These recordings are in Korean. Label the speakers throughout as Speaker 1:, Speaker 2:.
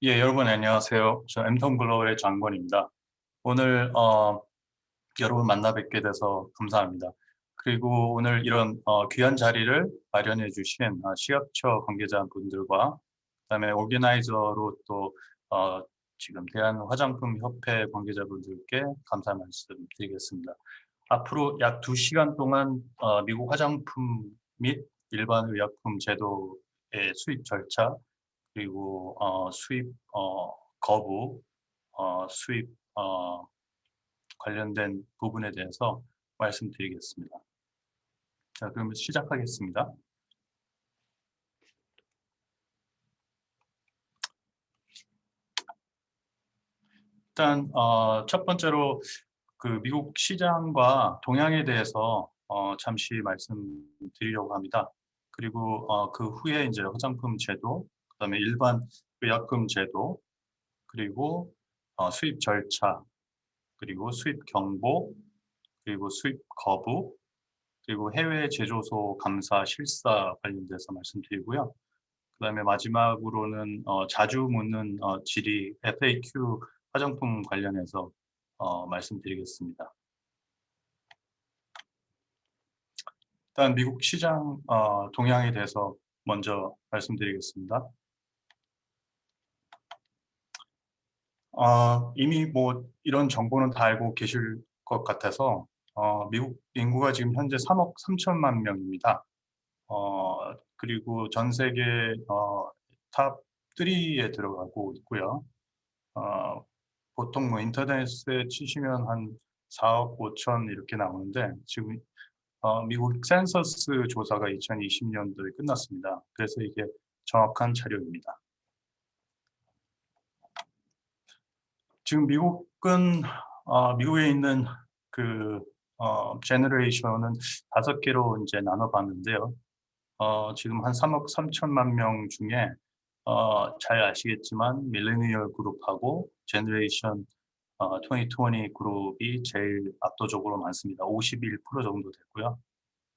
Speaker 1: 예, 여러분 안녕하세요. 저 엠톤 글로벌의 장건입니다. 오늘 여러분 만나 뵙게 돼서 감사합니다. 그리고 오늘 이런 귀한 자리를 마련해 주신 시각처 관계자분들과 그다음에 오르게나이저로 또 지금 대한화장품협회 관계자분들께 감사 말씀드리겠습니다. 앞으로 약 2시간 동안 미국 화장품 및 일반 의약품 제도의 수입 절차 그리고 수입 거부, 수입 관련된 부분에 대해서 말씀드리겠습니다. 자, 그럼 시작하겠습니다. 일단 첫 번째로 그 미국 시장과 동향에 대해서 잠시 말씀드리려고 합니다. 그리고 그 후에 이제 화장품 제도, 그다음에 일반 의약품 제도, 그리고 수입 절차, 그리고 수입 경보, 그리고 수입 거부, 그리고 해외 제조소 감사 실사 관련돼서 말씀드리고요. 그다음에 마지막으로는 자주 묻는 질의 FAQ 화장품 관련해서 말씀드리겠습니다. 일단 미국 시장 동향에 대해서 먼저 말씀드리겠습니다. 이미 뭐 이런 정보는 다 알고 계실 것 같아서 미국 인구가 지금 현재 3억 3천만 명입니다. 그리고 전 세계 탑 3에 들어가고 있고요. 어, 보통 뭐 인터넷에 치시면 한 4억 5천 이렇게 나오는데 지금 미국 센서스 조사가 2020년도에 끝났습니다. 그래서 이게 정확한 자료입니다. 지금 미국은 미국에 있는 그 제너레이션은 5개로 이제 나눠봤는데요. 지금 한 3억 3천만 명 중에 잘 아시겠지만 밀레니얼 그룹하고 제너레이션 2020 그룹이 제일 압도적으로 많습니다. 51% 정도 됐고요.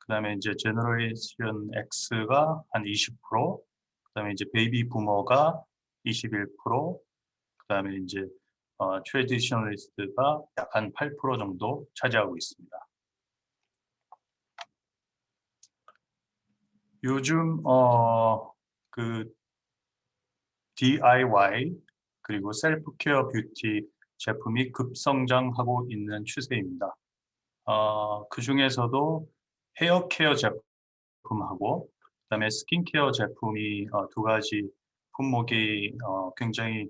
Speaker 1: 그다음에 이제 제너레이션 X가 한 20%, 그다음에 이제 베이비 부머가 21%, 그다음에 이제 트래디셔널리스트가 약 한 8% 정도 차지하고 있습니다. 요즘 그 DIY 그리고 셀프 케어 뷰티 제품이 급성장하고 있는 추세입니다. 그 중에서도 헤어 케어 제품하고 그다음에 스킨케어 제품이 두 가지 품목이 굉장히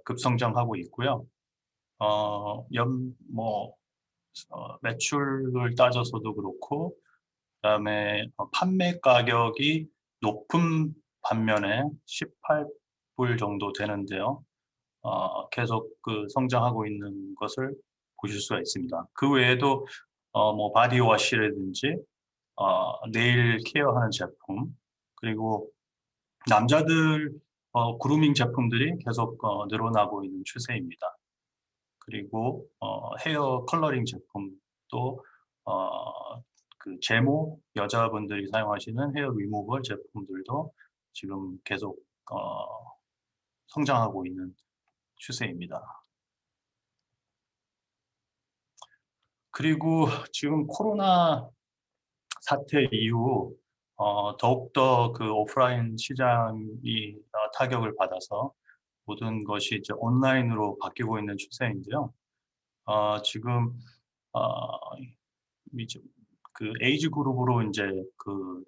Speaker 1: 급성장하고 있고요. 뭐 매출을 따져서도 그렇고 그다음에 판매 가격이 높은 반면에 18불 정도 되는데요. 계속 그 성장하고 있는 것을 보실 수가 있습니다. 그 외에도 뭐 바디워시라든지 네일 케어하는 제품 그리고 남자들 그루밍 제품들이 계속 늘어나고 있는 추세입니다. 그리고 헤어 컬러링 제품도 그 제모 여자분들이 사용하시는 헤어 리무버 제품들도 지금 계속 성장하고 있는 추세입니다. 그리고 지금 코로나 사태 이후 더욱더 그 오프라인 시장이 타격을 받아서 모든 것이 이제 온라인으로 바뀌고 있는 추세인데요. 지금 어, 이제 그 에이지 그룹으로 이제 그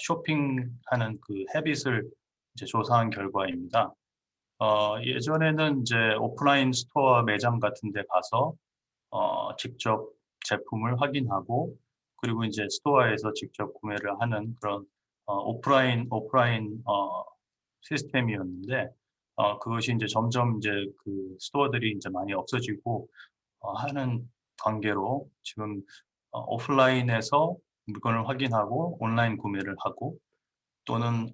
Speaker 1: 쇼핑하는 그 헤빗을 이제 조사한 결과입니다. 예전에는 이제 오프라인 스토어 매장 같은 데 가서 직접 제품을 확인하고 그리고 이제 스토어에서 직접 구매를 하는 그런 오프라인 시스템이었는데 그것이 이제 점점 이제 그 스토어들이 이제 많이 없어지고 하는 관계로 지금 오프라인에서 물건을 확인하고 온라인 구매를 하고 또는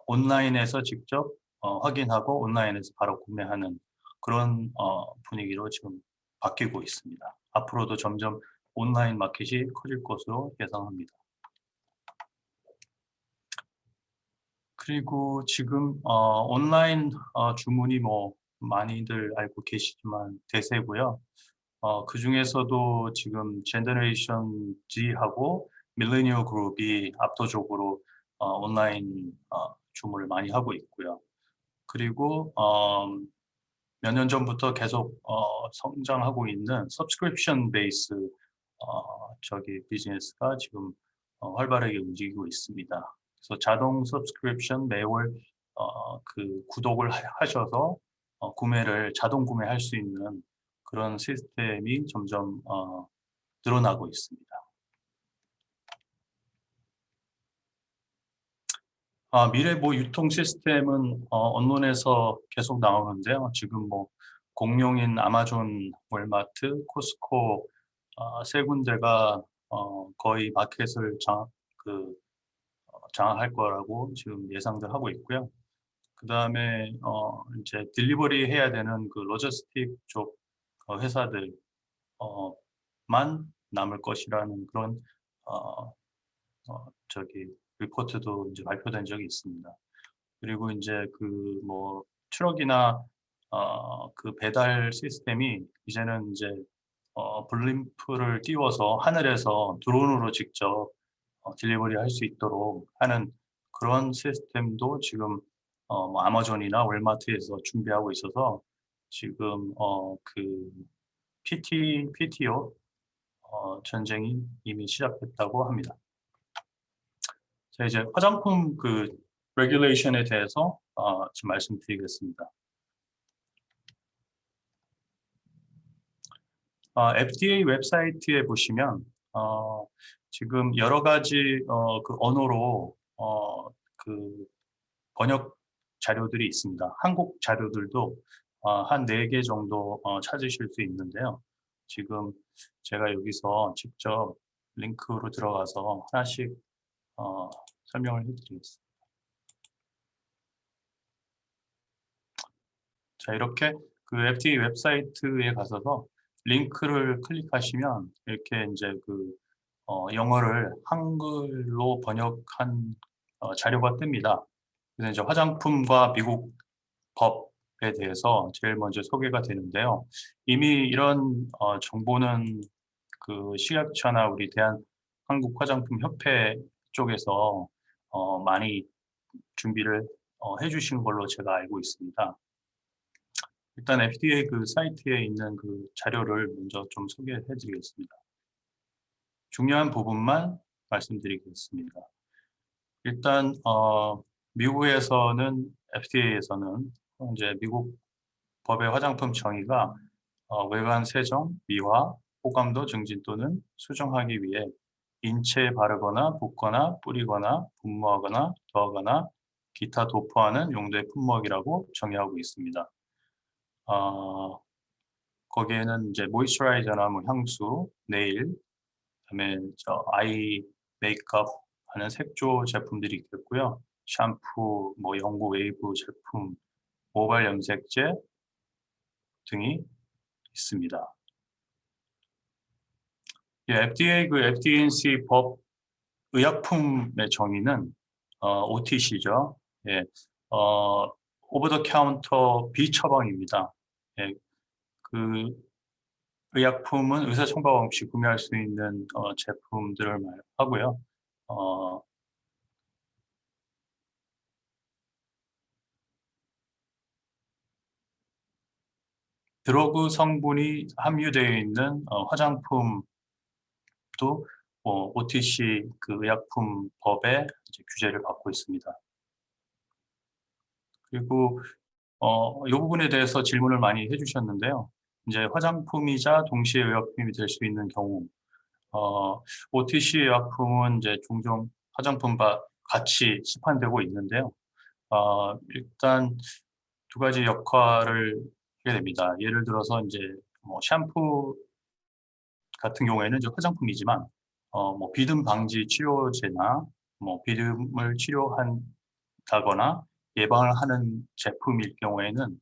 Speaker 1: 온라인에서 직접 확인하고 온라인에서 바로 구매하는 그런 분위기로 지금 바뀌고 있습니다. 앞으로도 점점 온라인 마켓이 커질 것으로 예상합니다. 그리고 지금 온라인 주문이 뭐 많이들 알고 계시지만 대세고요. 그중에서도 지금 제너레이션 G하고 밀레니얼 그룹이 압도적으로 온라인 주문을 많이 하고 있고요. 그리고 몇 년 전부터 계속 성장하고 있는 서브스크립션 베이스 저기 비즈니스가 지금 활발하게 움직이고 있습니다. 그래서 자동 서브스크립션 매월 그 구독을 하셔서 구매를 자동 구매할 수 있는 그런 시스템이 점점 늘어나고 있습니다. 미래 뭐 유통 시스템은 언론에서 계속 나오는데요. 지금 뭐 공룡인 아마존, 월마트, 코스코 세 군데가 거의 마켓을 그 장악할 거라고 지금 예상들 하고 있고요. 그 다음에 이제 딜리버리 해야 되는 그 로지스틱 쪽 회사들 만 남을 것이라는 그런 어, 저기 리포트도 이제 발표된 적이 있습니다. 그리고 이제 그 뭐 트럭이나 그 배달 시스템이 이제는 이제 블림프를 띄워서 하늘에서 드론으로 직접 딜리버리 할 수 있도록 하는 그런 시스템도 지금 뭐 아마존이나 월마트에서 준비하고 있어서 지금 그 PTO 전쟁이 이미 시작됐다고 합니다. 자, 이제 화장품 그 레귤레이션에 대해서 좀 말씀드리겠습니다. FDA 웹사이트에 보시면 지금 여러 가지 그 언어로 그 번역 자료들이 있습니다. 한국 자료들도 한 4개 정도 찾으실 수 있는데요. 지금 제가 여기서 직접 링크로 들어가서 하나씩 설명을 해드리겠습니다. 자, 이렇게 그 FDA 웹사이트에 가셔서 링크를 클릭하시면 이렇게 이제 그 영어를 한글로 번역한 자료가 뜹니다. 그래서 이제 화장품과 미국 법에 대해서 제일 먼저 소개가 되는데요. 이미 이런 정보는 그 식약처나 우리 대한한국화장품협회 쪽에서 많이 준비를 해주신 걸로 제가 알고 있습니다. 일단 FDA 그 사이트에 있는 그 자료를 먼저 좀 소개해 드리겠습니다. 중요한 부분만 말씀드리겠습니다. 일단 미국에서는 FDA에서는 이제 미국 법의 화장품 정의가 외관 세정, 미화, 호감도 증진 또는 수정하기 위해 인체에 바르거나 붓거나 뿌리거나 분무하거나 더하거나 기타 도포하는 용도의 품목이라고 정의하고 있습니다. 거기에는 이제 모이스처라이저나 뭐 향수, 네일, 그다음에 아이 메이크업 하는 색조 제품들이 있겠고요. 샴푸, 뭐 영구 웨이브 제품, 모발 염색제 등이 있습니다. 예, FDA 그 FDNC 법 의약품의 정의는 OTC죠. 예, 오버 더 카운터 비처방입니다. 예, 그 의약품은 의사 처방 없이 구매할 수 있는 제품들을 말하고요. 드러그 성분이 함유되어 있는 화장품도 OTC 그 의약품법의 규제를 받고 있습니다. 그리고 이 부분에 대해서 질문을 많이 해주셨는데요. 이제 화장품이자 동시에 의약품이 될 수 있는 경우, OTC 의약품은 이제 종종 화장품과 같이 시판되고 있는데요. 일단 두 가지 역할을 하게 됩니다. 예를 들어서 이제 뭐 샴푸 같은 경우에는 이제 화장품이지만 뭐 비듬 방지 치료제나 뭐 비듬을 치료한다거나 예방을 하는 제품일 경우에는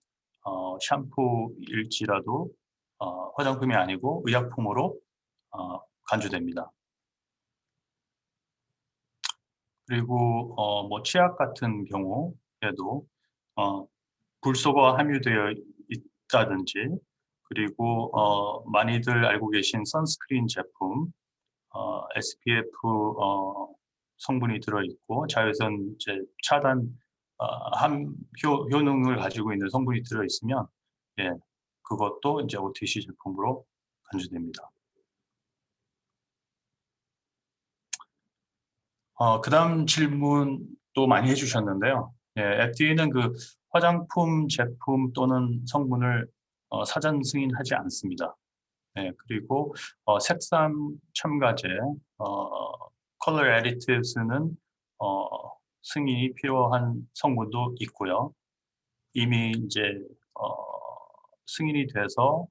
Speaker 1: 샴푸일지라도 화장품이 아니고 의약품으로 간주됩니다. 그리고 뭐 치약 같은 경우에도 불소가 함유되어 있다든지, 그리고 많이들 알고 계신 선스크린 제품, SPF 성분이 들어있고 자외선 이제 차단 효능을 가지고 있는 성분이 들어있으면, 예, 그것도 이제 OTC 제품으로 간주됩니다. 그다음 질문 또 많이 해주셨는데요. 예, FDA는 그 화장품 제품 또는 성분을 사전 승인하지 않습니다. 예, 그리고 색상 첨가제, 컬러 애디티브스는 어, 승인이 필요한 성분도 있고요. 이미 이제 어, 승인이 돼서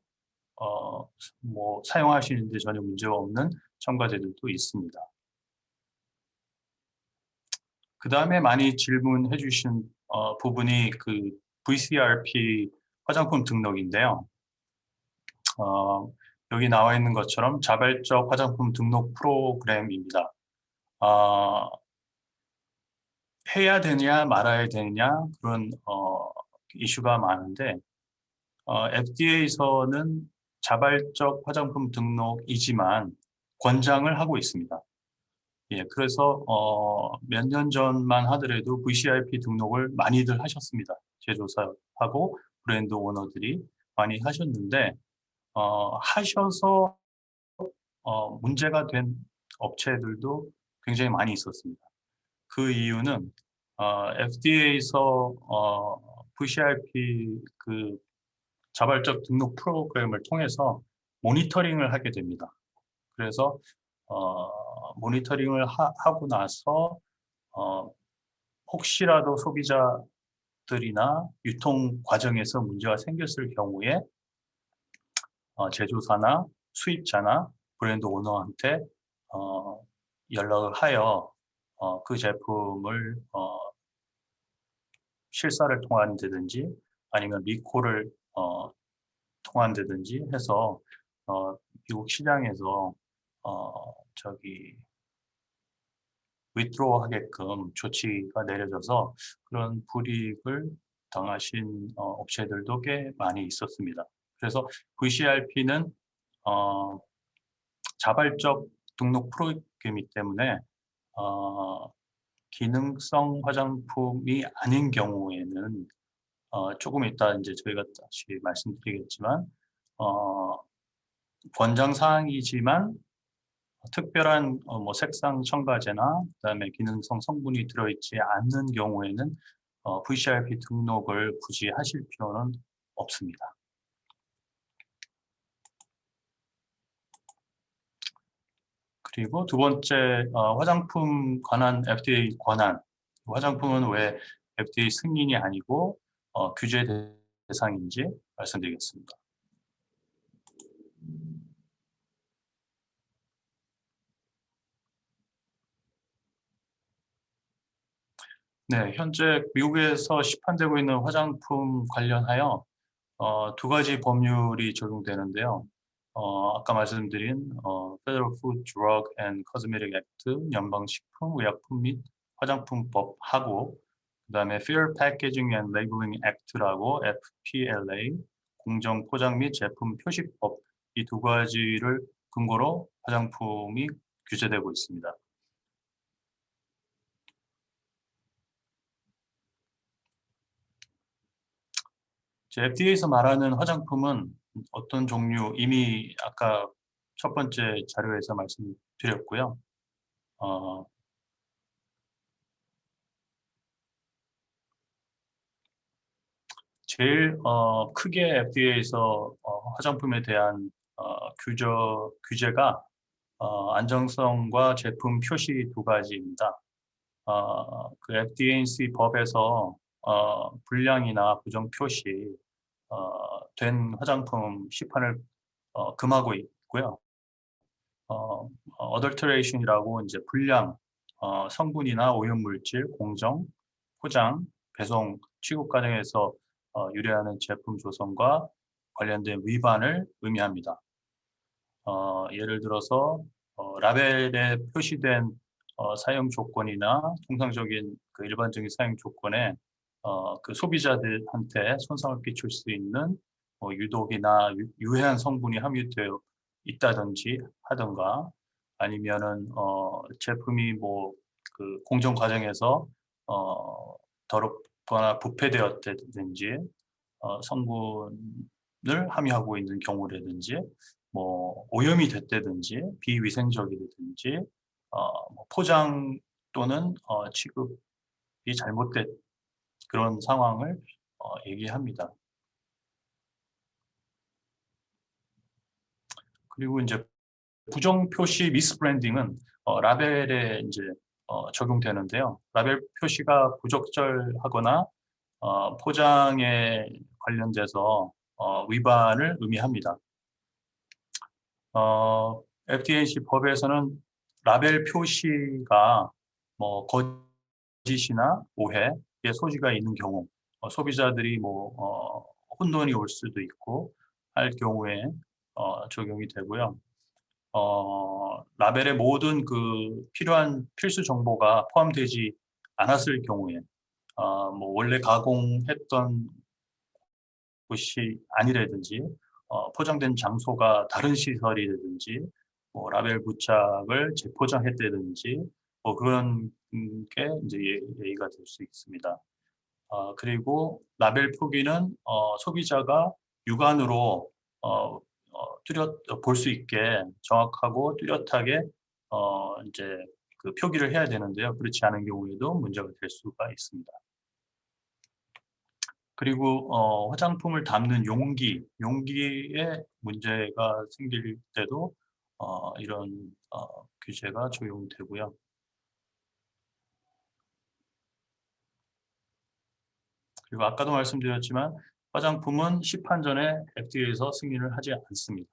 Speaker 1: 뭐 사용하시는데 전혀 문제가 없는 첨가제들도 있습니다. 그 다음에 많이 질문해 주신 부분이 그 VCRP 화장품 등록인데요. 어, 여기 나와 있는 것처럼 자발적 화장품 등록 프로그램입니다. 어, 해야 되냐 말아야 되냐 그런 이슈가 많은데, FDA에서는 자발적 화장품 등록이지만 권장을 하고 있습니다. 예, 그래서 몇 년 전만 하더라도 VCIP 등록을 많이들 하셨습니다. 제조사하고 브랜드 오너들이 많이 하셨는데, 하셔서 문제가 된 업체들도 굉장히 많이 있었습니다. 그 이유는 FDA에서 VCIP 그 자발적 등록 프로그램을 통해서 모니터링을 하게 됩니다. 그래서 모니터링을 하고 나서 혹시라도 소비자들이나 유통 과정에서 문제가 생겼을 경우에 제조사나 수입자나 브랜드 오너한테 연락을 하여 그 제품을 실사를 통한다든지 아니면 리콜을 통한다든지 해서 미국 시장에서 저기 위드로 하게끔 조치가 내려져서 그런 불이익을 당하신 업체들도 꽤 많이 있었습니다. 그래서 VCRP는 자발적 등록 프로그램이기 때문에 기능성 화장품이 아닌 경우에는 조금 이따 이제 저희가 다시 말씀드리겠지만 권장 사항이지만 특별한 뭐 색상 첨가제나 그다음에 기능성 성분이 들어있지 않는 경우에는 VCRP 등록을 굳이 하실 필요는 없습니다. 그리고 두 번째, 화장품 관한 FDA 권한. 화장품은 왜 FDA 승인이 아니고 규제 대상인지 말씀드리겠습니다. 네, 현재 미국에서 시판되고 있는 화장품 관련하여 두 가지 법률이 적용되는데요. 아까 말씀드린 Federal Food, Drug and Cosmetic Act, 연방식품의약품 및 화장품법하고, 그다음에 Fair Packaging and Labeling Act라고 FPLA, 공정 포장 및 제품 표시법, 이 두 가지를 근거로 화장품이 규제되고 있습니다. FDA에서 말하는 화장품은 어떤 종류, 이미 아까 첫 번째 자료에서 말씀드렸고요. 어, 제일 크게 FDA에서 화장품에 대한 규제가 안정성과 제품 표시 두 가지입니다. 그 FDAC 법에서 불량이나 부정 표시 된 화장품 시판을 금하고 있고요. 어덜터레이션이라고 이제 불량, 성분이나 오염물질, 공정, 포장, 배송, 취급 과정에서 유래하는 제품 조성과 관련된 위반을 의미합니다. 예를 들어서 라벨에 표시된 사용 조건이나 통상적인 그 일반적인 사용 조건에 그 소비자들한테 손상을 끼칠 수 있는 유독이나 유해한 성분이 함유되어 있다든지 하던가 아니면은 제품이 뭐 그 공정 과정에서 더럽거나 부패되었다든지 성분을 함유하고 있는 경우라든지 뭐 오염이 됐다든지 비위생적이라든지 뭐 포장 또는 취급이 잘못된 그런 상황을 얘기합니다. 그리고 이제 부정 표시 미스브랜딩은 라벨에 이제 적용되는데요. 라벨 표시가 부적절하거나 포장에 관련돼서 위반을 의미합니다. FDAC 법에서는 라벨 표시가 뭐 거짓이나 오해의 소지가 있는 경우, 소비자들이 뭐 혼돈이 올 수도 있고 할 경우에 적용이 되고요. 라벨에 모든 그 필요한 필수 정보가 포함되지 않았을 경우에 뭐 원래 가공했던 곳이 아니라든지 포장된 장소가 다른 시설이라든지 뭐 라벨 부착을 재포장했다든지 뭐 그런 게 이제 예의가 될 수 있습니다. 그리고 라벨 표기는 소비자가 육안으로 뚜렷 볼 수 있게 정확하고 뚜렷하게 이제 그 표기를 해야 되는데요. 그렇지 않은 경우에도 문제가 될 수가 있습니다. 그리고 화장품을 담는 용기에 문제가 생길 때도 이런 규제가 적용되고요. 그리고 아까도 말씀드렸지만 화장품은 시판 전에 FDA에서 승인을 하지 않습니다.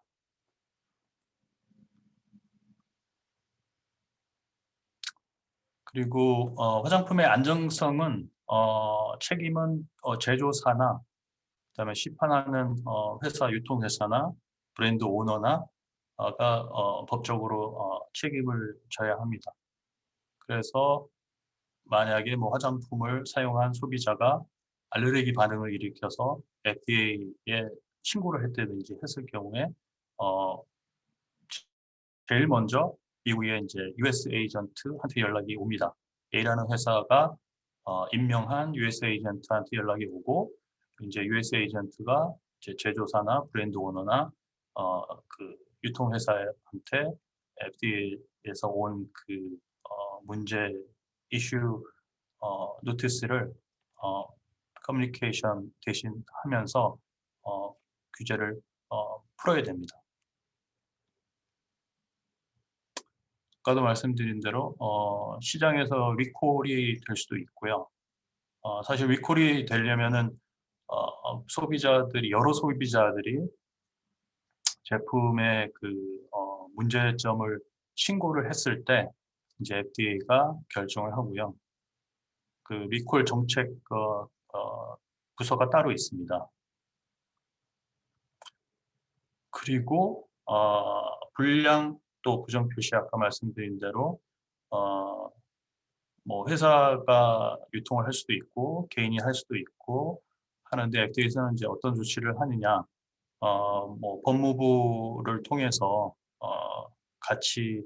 Speaker 1: 그리고 화장품의 안정성은 책임은 제조사나 그다음에 시판하는 회사, 유통회사나 브랜드 오너나 가 법적으로 책임을 져야 합니다. 그래서 만약에 뭐 화장품을 사용한 소비자가 알레르기 반응을 일으켜서 FDA에 신고를 했다든지 했을 경우에 어 제일 먼저 이후에 이제 US 에이전트한테 연락이 옵니다. A라는 회사가 임명한 US 에이전트한테 연락이 오고 이제 US 에이전트가 이제 제조사나 브랜드 오너나 그 유통회사한테 FDA에서 온 그 문제 이슈 노티스를 어 커뮤니케이션 대신 하면서 규제를 풀어야 됩니다. 아까도 말씀드린 대로 시장에서 리콜이 될 수도 있고요. 사실 리콜이 되려면은 소비자들이 여러 소비자들이 제품의 그 문제점을 신고를 했을 때 이제 FDA가 결정을 하고요. 그 리콜 정책 부서가 따로 있습니다. 그리고 불량 또 부정 표시 아까 말씀드린 대로 어 뭐 회사가 유통을 할 수도 있고 개인이 할 수도 있고 하는데 FDA에서는 이제 어떤 조치를 하느냐 뭐 법무부를 통해서 같이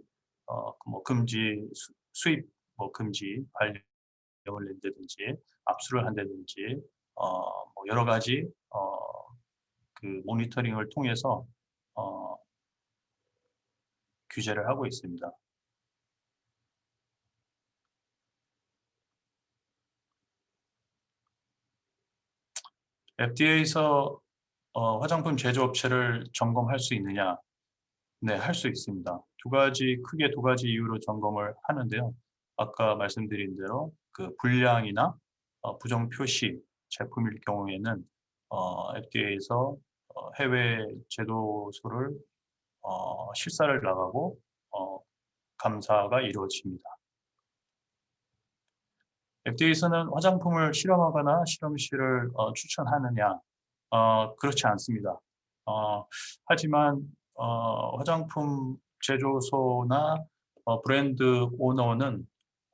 Speaker 1: 뭐 금지 수입 뭐 금지 발령을 낸다든지 압수를 한다든지 뭐 여러 가지 그 모니터링을 통해서 어 규제를 하고 있습니다. FDA에서 화장품 제조업체를 점검할 수 있느냐? 네, 할 수 있습니다. 크게 두 가지 이유로 점검을 하는데요. 아까 말씀드린 대로 그 불량이나 부정 표시 제품일 경우에는 FDA에서 해외 제도소를 실사를 나가고 감사가 이루어집니다. FDA에서는 화장품을 실험하거나 실험실을 추천하느냐? 그렇지 않습니다. 하지만 화장품 제조소나 브랜드 오너는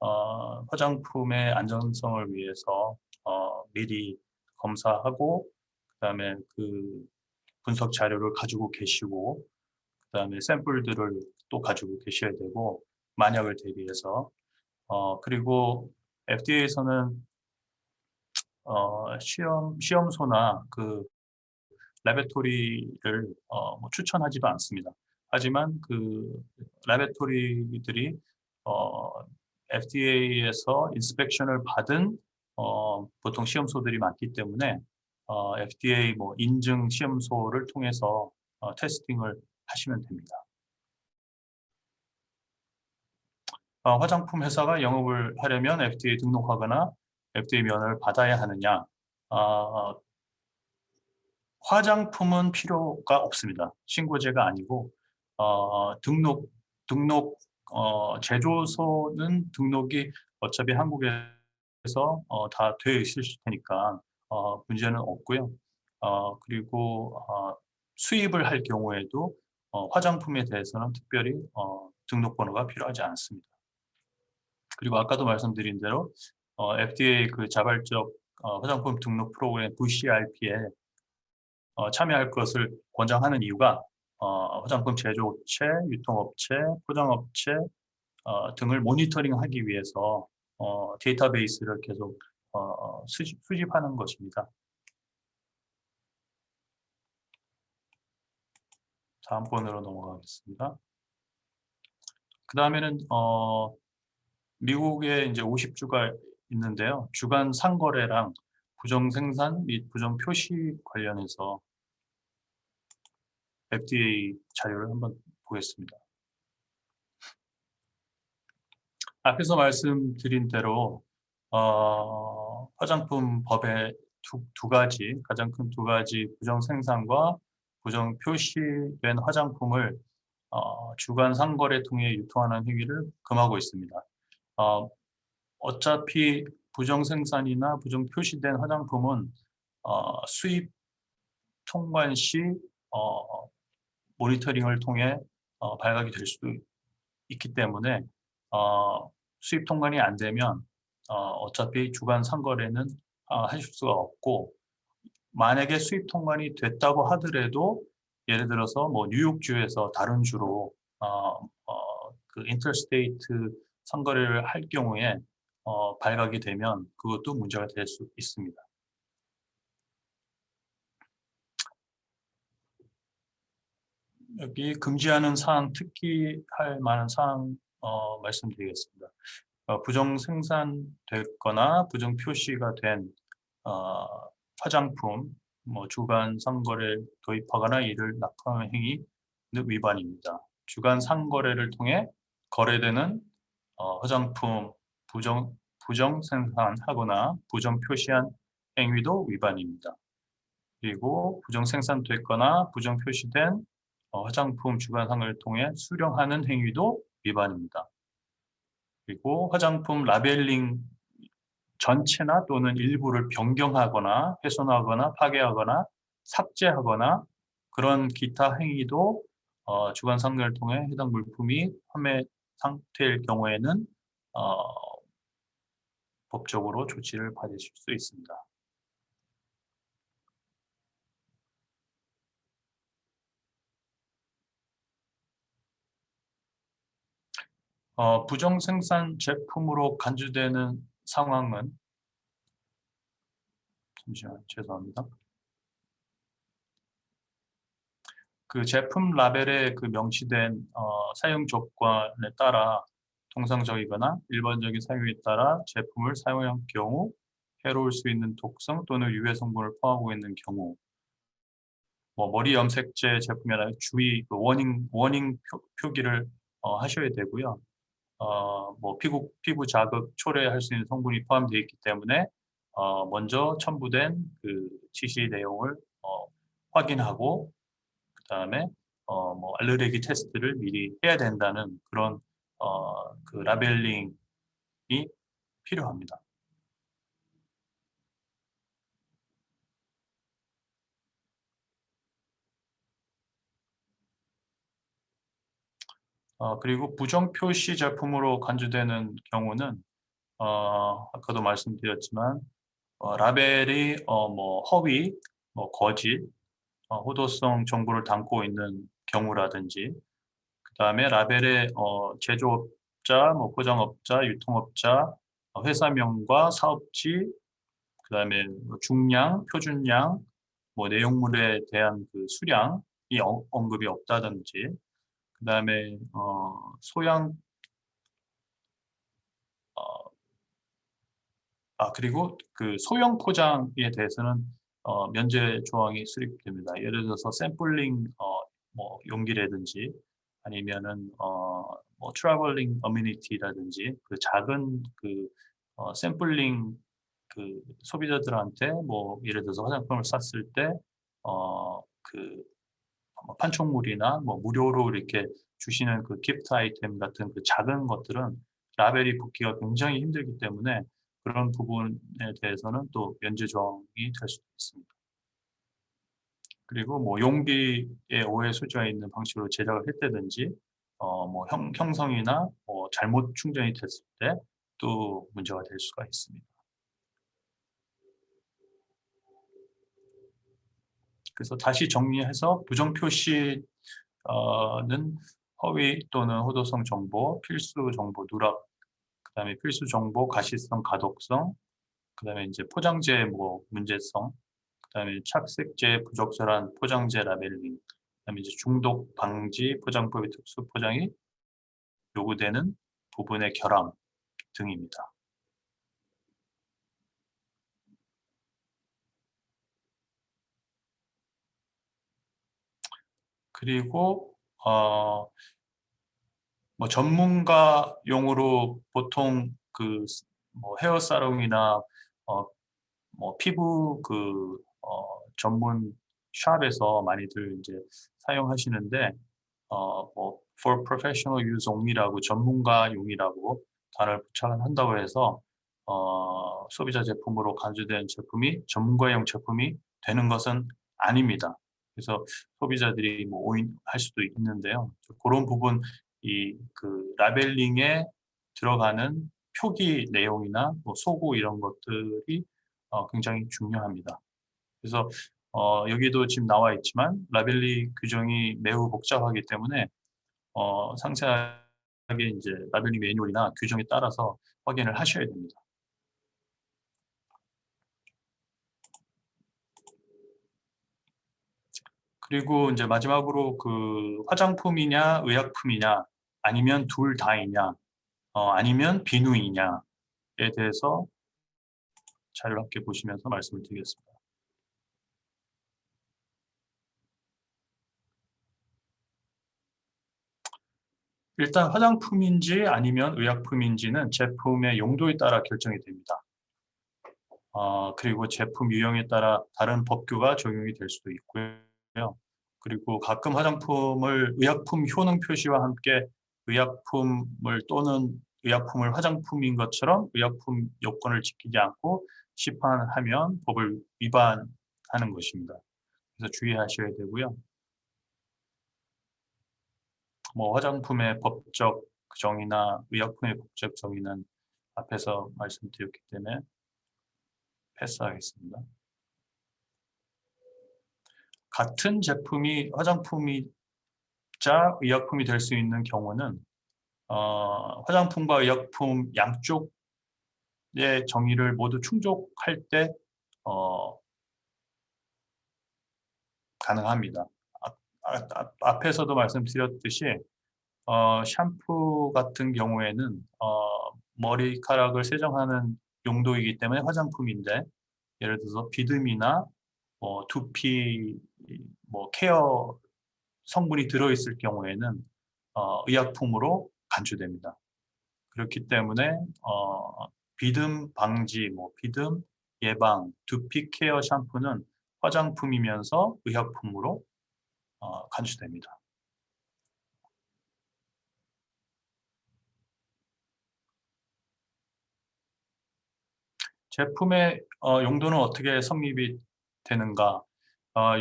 Speaker 1: 화장품의 안전성을 위해서 미리 검사하고 그다음에 그 분석 자료를 가지고 계시고 그다음에 샘플들을 또 가지고 계셔야 되고 만약을 대비해서 그리고 FDA에서는 시험소나 그 라보라토리를 뭐 추천하지도 않습니다. 하지만 그 라보라토리들이 FDA에서 인스펙션을 받은 보통 시험소들이 많기 때문에 FDA 뭐 인증 시험소를 통해서 테스팅을 하시면 됩니다. 화장품 회사가 영업을 하려면 FDA 등록하거나 FDA 면허를 받아야 하느냐? 화장품은 필요가 없습니다. 신고제가 아니고 등록 제조소는 등록이 어차피 한국에서 다 되어 있을 테니까 문제는 없고요. 그리고 수입을 할 경우에도 화장품에 대해서는 특별히 등록번호가 필요하지 않습니다. 그리고 아까도 말씀드린 대로 FDA 그 자발적 화장품 등록 프로그램 VCRP에 참여할 것을 권장하는 이유가 화장품 제조업체, 유통업체, 포장업체 등을 모니터링하기 위해서 데이터베이스를 계속 수집하는 것입니다. 다음 번으로 넘어가겠습니다. 그 다음에는 미국에 이제 50주가 있는데요. 주간 상거래랑 부정 생산 및 부정 표시 관련해서 FDA 자료를 한번 보겠습니다. 앞에서 말씀드린 대로 화장품 법의 두 가지, 가장 큰 두 가지 부정 생산과 부정 표시된 화장품을 주간 상거래 통해 유통하는 행위를 금하고 있습니다. 어차피 부정 생산이나 부정 표시된 화장품은 수입 통관 시 모니터링을 통해 발각이 될 수도 있기 때문에 수입 통관이 안 되면 어차피 주간 상거래는 하실 수가 없고 만약에 수입 통관이 됐다고 하더라도 예를 들어서 뭐 뉴욕주에서 다른 주로 그 인터스테이트 상거래를 할 경우에 발각이 되면 그것도 문제가 될 수 있습니다. 여기 금지하는 사항, 특기할 만한 사항 말씀드리겠습니다. 부정 생산됐거나 부정 표시가 된 화장품, 뭐 주간 상거래를 도입하거나 이를 납품하는 행위는 위반입니다. 주간 상거래를 통해 거래되는 화장품 부정 생산하거나 부정 표시한 행위도 위반입니다. 그리고 부정 생산됐거나 부정 표시된 화장품 주간 상거래를 통해 수령하는 행위도 위반입니다. 그리고 화장품 라벨링 전체나 또는 일부를 변경하거나 훼손하거나 파괴하거나 삭제하거나 그런 기타 행위도 주간 상거래를 통해 해당 물품이 판매 상태일 경우에는 법적으로 조치를 받으실 수 있습니다. 부정 생산 제품으로 간주되는 상황은 잠시만 죄송합니다. 그 제품 라벨에 그 명시된 사용 조건에 따라 통상적이거나 일반적인 사용에 따라 제품을 사용할 경우 해로울 수 있는 독성 또는 유해 성분을 포함하고 있는 경우 뭐 머리 염색제 제품이나 주의 그 워닝 표기를 하셔야 되고요. 뭐 피부 자극 초래할 수 있는 성분이 포함되어 있기 때문에 먼저 첨부된 그 지시 내용을 확인하고 그다음에 뭐 알레르기 테스트를 미리 해야 된다는 그런 그 라벨링이 필요합니다. 그리고 부정 표시 제품으로 간주되는 경우는 아까도 말씀드렸지만 라벨이 뭐 허위, 뭐 거짓, 호도성 정보를 담고 있는 경우라든지, 그다음에 라벨에 제조업자, 뭐 포장업자, 유통업자, 회사명과 사업지, 그다음에 뭐 중량, 표준량, 뭐 내용물에 대한 그 수량이 언급이 없다든지, 그다음에 소양 어, 그리고 그 소형 포장에 대해서는 면제 조항이 수립됩니다. 예를 들어서 샘플링 뭐 용기라든지 아니면은 뭐 트래블링 어뮤니티라든지 그 작은 그 샘플링 그 소비자들한테 뭐 예를 들어서 화장품을 샀을 때그 판촉물이나 뭐 무료로 이렇게 주시는 그 기프트 아이템 같은 그 작은 것들은 라벨이 붙기가 굉장히 힘들기 때문에 그런 부분에 대해서는 또 면제 조항이 될 수도 있습니다. 그리고 뭐 용기에 오해 소지가 있는 방식으로 제작을 했다든지 뭐 형성이나 뭐 잘못 충전이 됐을 때 또 문제가 될 수가 있습니다. 그래서 다시 정리해서 부정 표시는 허위 또는 호도성 정보, 필수 정보 누락, 그다음에 필수 정보 가시성, 가독성, 그다음에 이제 포장재 뭐 문제성, 그다음에 착색제 부적절한 포장재 라벨링, 그다음에 이제 중독 방지 포장법의 특수 포장이 요구되는 부분의 결함 등입니다. 그리고 뭐 전문가용으로 보통 그 뭐 헤어 사롱이나 뭐 피부 그 전문 샵에서 많이들 이제 사용하시는데 뭐 for professional use only라고 전문가용이라고 단어를 부착을 한다고 해서 소비자 제품으로 간주된 제품이 전문가용 제품이 되는 것은 아닙니다. 그래서 소비자들이 뭐 오인할 수도 있는데요. 그런 부분 이 그 라벨링에 들어가는 표기 내용이나 뭐 소고 이런 것들이 굉장히 중요합니다. 그래서 여기도 지금 나와 있지만 라벨링 규정이 매우 복잡하기 때문에 상세하게 이제 라벨링 매뉴얼이나 규정에 따라서 확인을 하셔야 됩니다. 그리고 이제 마지막으로 그 화장품이냐 의약품이냐 아니면 둘 다이냐 아니면 비누이냐에 대해서 자료를 함께 보시면서 말씀을 드리겠습니다. 일단 화장품인지 아니면 의약품인지는 제품의 용도에 따라 결정이 됩니다. 그리고 제품 유형에 따라 다른 법규가 적용이 될 수도 있고요. 그리고 가끔 화장품을 의약품 효능 표시와 함께 의약품을 또는 의약품을 화장품인 것처럼 의약품 요건을 지키지 않고 시판하면 법을 위반하는 것입니다. 그래서 주의하셔야 되고요. 뭐 화장품의 법적 정의나 의약품의 법적 정의는 앞에서 말씀드렸기 때문에 패스하겠습니다. 같은 제품이 화장품이자 의약품이 될 수 있는 경우는 화장품과 의약품 양쪽의 정의를 모두 충족할 때 가능합니다. 앞에서도 말씀드렸듯이 샴푸 같은 경우에는 머리카락을 세정하는 용도이기 때문에 화장품인데 예를 들어서 비듬이나 두피 뭐 케어 성분이 들어있을 경우에는 의약품으로 간주됩니다. 그렇기 때문에 비듬 방지, 뭐 비듬 예방, 두피 케어 샴푸는 화장품이면서 의약품으로 간주됩니다. 제품의 용도는 어떻게 성립이 되는가?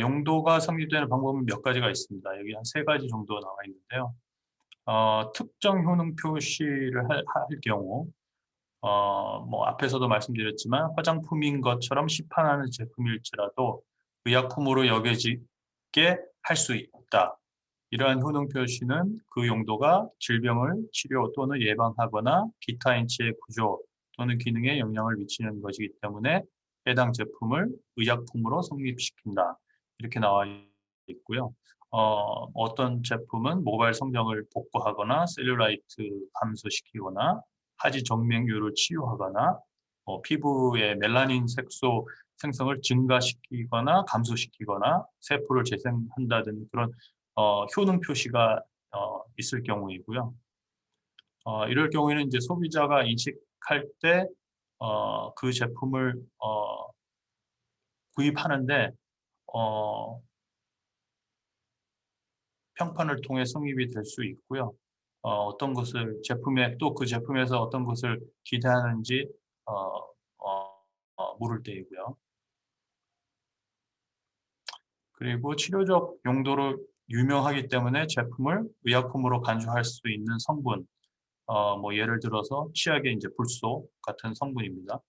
Speaker 1: 용도가 성립되는 방법은 몇 가지가 있습니다. 여기 한 3가지 정도 나와 있는데요. 특정 효능 표시를 할 경우 뭐 앞에서도 말씀드렸지만 화장품인 것처럼 시판하는 제품일지라도 의약품으로 여겨지게 할 수 있다. 이러한 효능 표시는 그 용도가 질병을 치료 또는 예방하거나 기타 인체의 구조 또는 기능에 영향을 미치는 것이기 때문에 해당 제품을 의약품으로 성립시킨다. 이렇게 나와 있고요. 어떤 제품은 모발 성장을 복구하거나 셀룰라이트 감소시키거나 하지 정맥류를 치유하거나 피부의 멜라닌 색소 생성을 증가시키거나 감소시키거나 세포를 재생한다든 그런 효능 표시가 있을 경우이고요. 이럴 경우에는 이제 소비자가 인식할 때 그 제품을 구입하는데 어, 평판을 통해 성립이 될 수 있고요. 어떤 것을 제품에 또 그 제품에서 어떤 것을 기대하는지 어, 물을 때이고요. 그리고 치료적 용도로 유명하기 때문에 제품을 의약품으로 간주할 수 있는 성분, 뭐 예를 들어서 치약의 이제 불소 같은 성분입니다.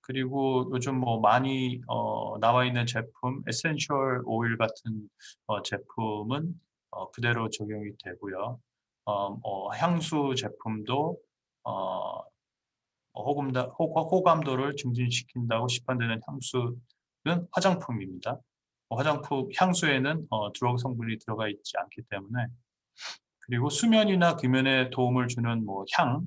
Speaker 1: 그리고 요즘 뭐 많이 나와 있는 제품, 에센셜 오일 같은 제품은 그대로 적용이 되고요. 향수 제품도 어, 호감도를 증진시킨다고 시판되는 향수는 화장품입니다. 화장품 향수에는 드러그 성분이 들어가 있지 않기 때문에 그리고 수면이나 금연에 도움을 주는 뭐 향,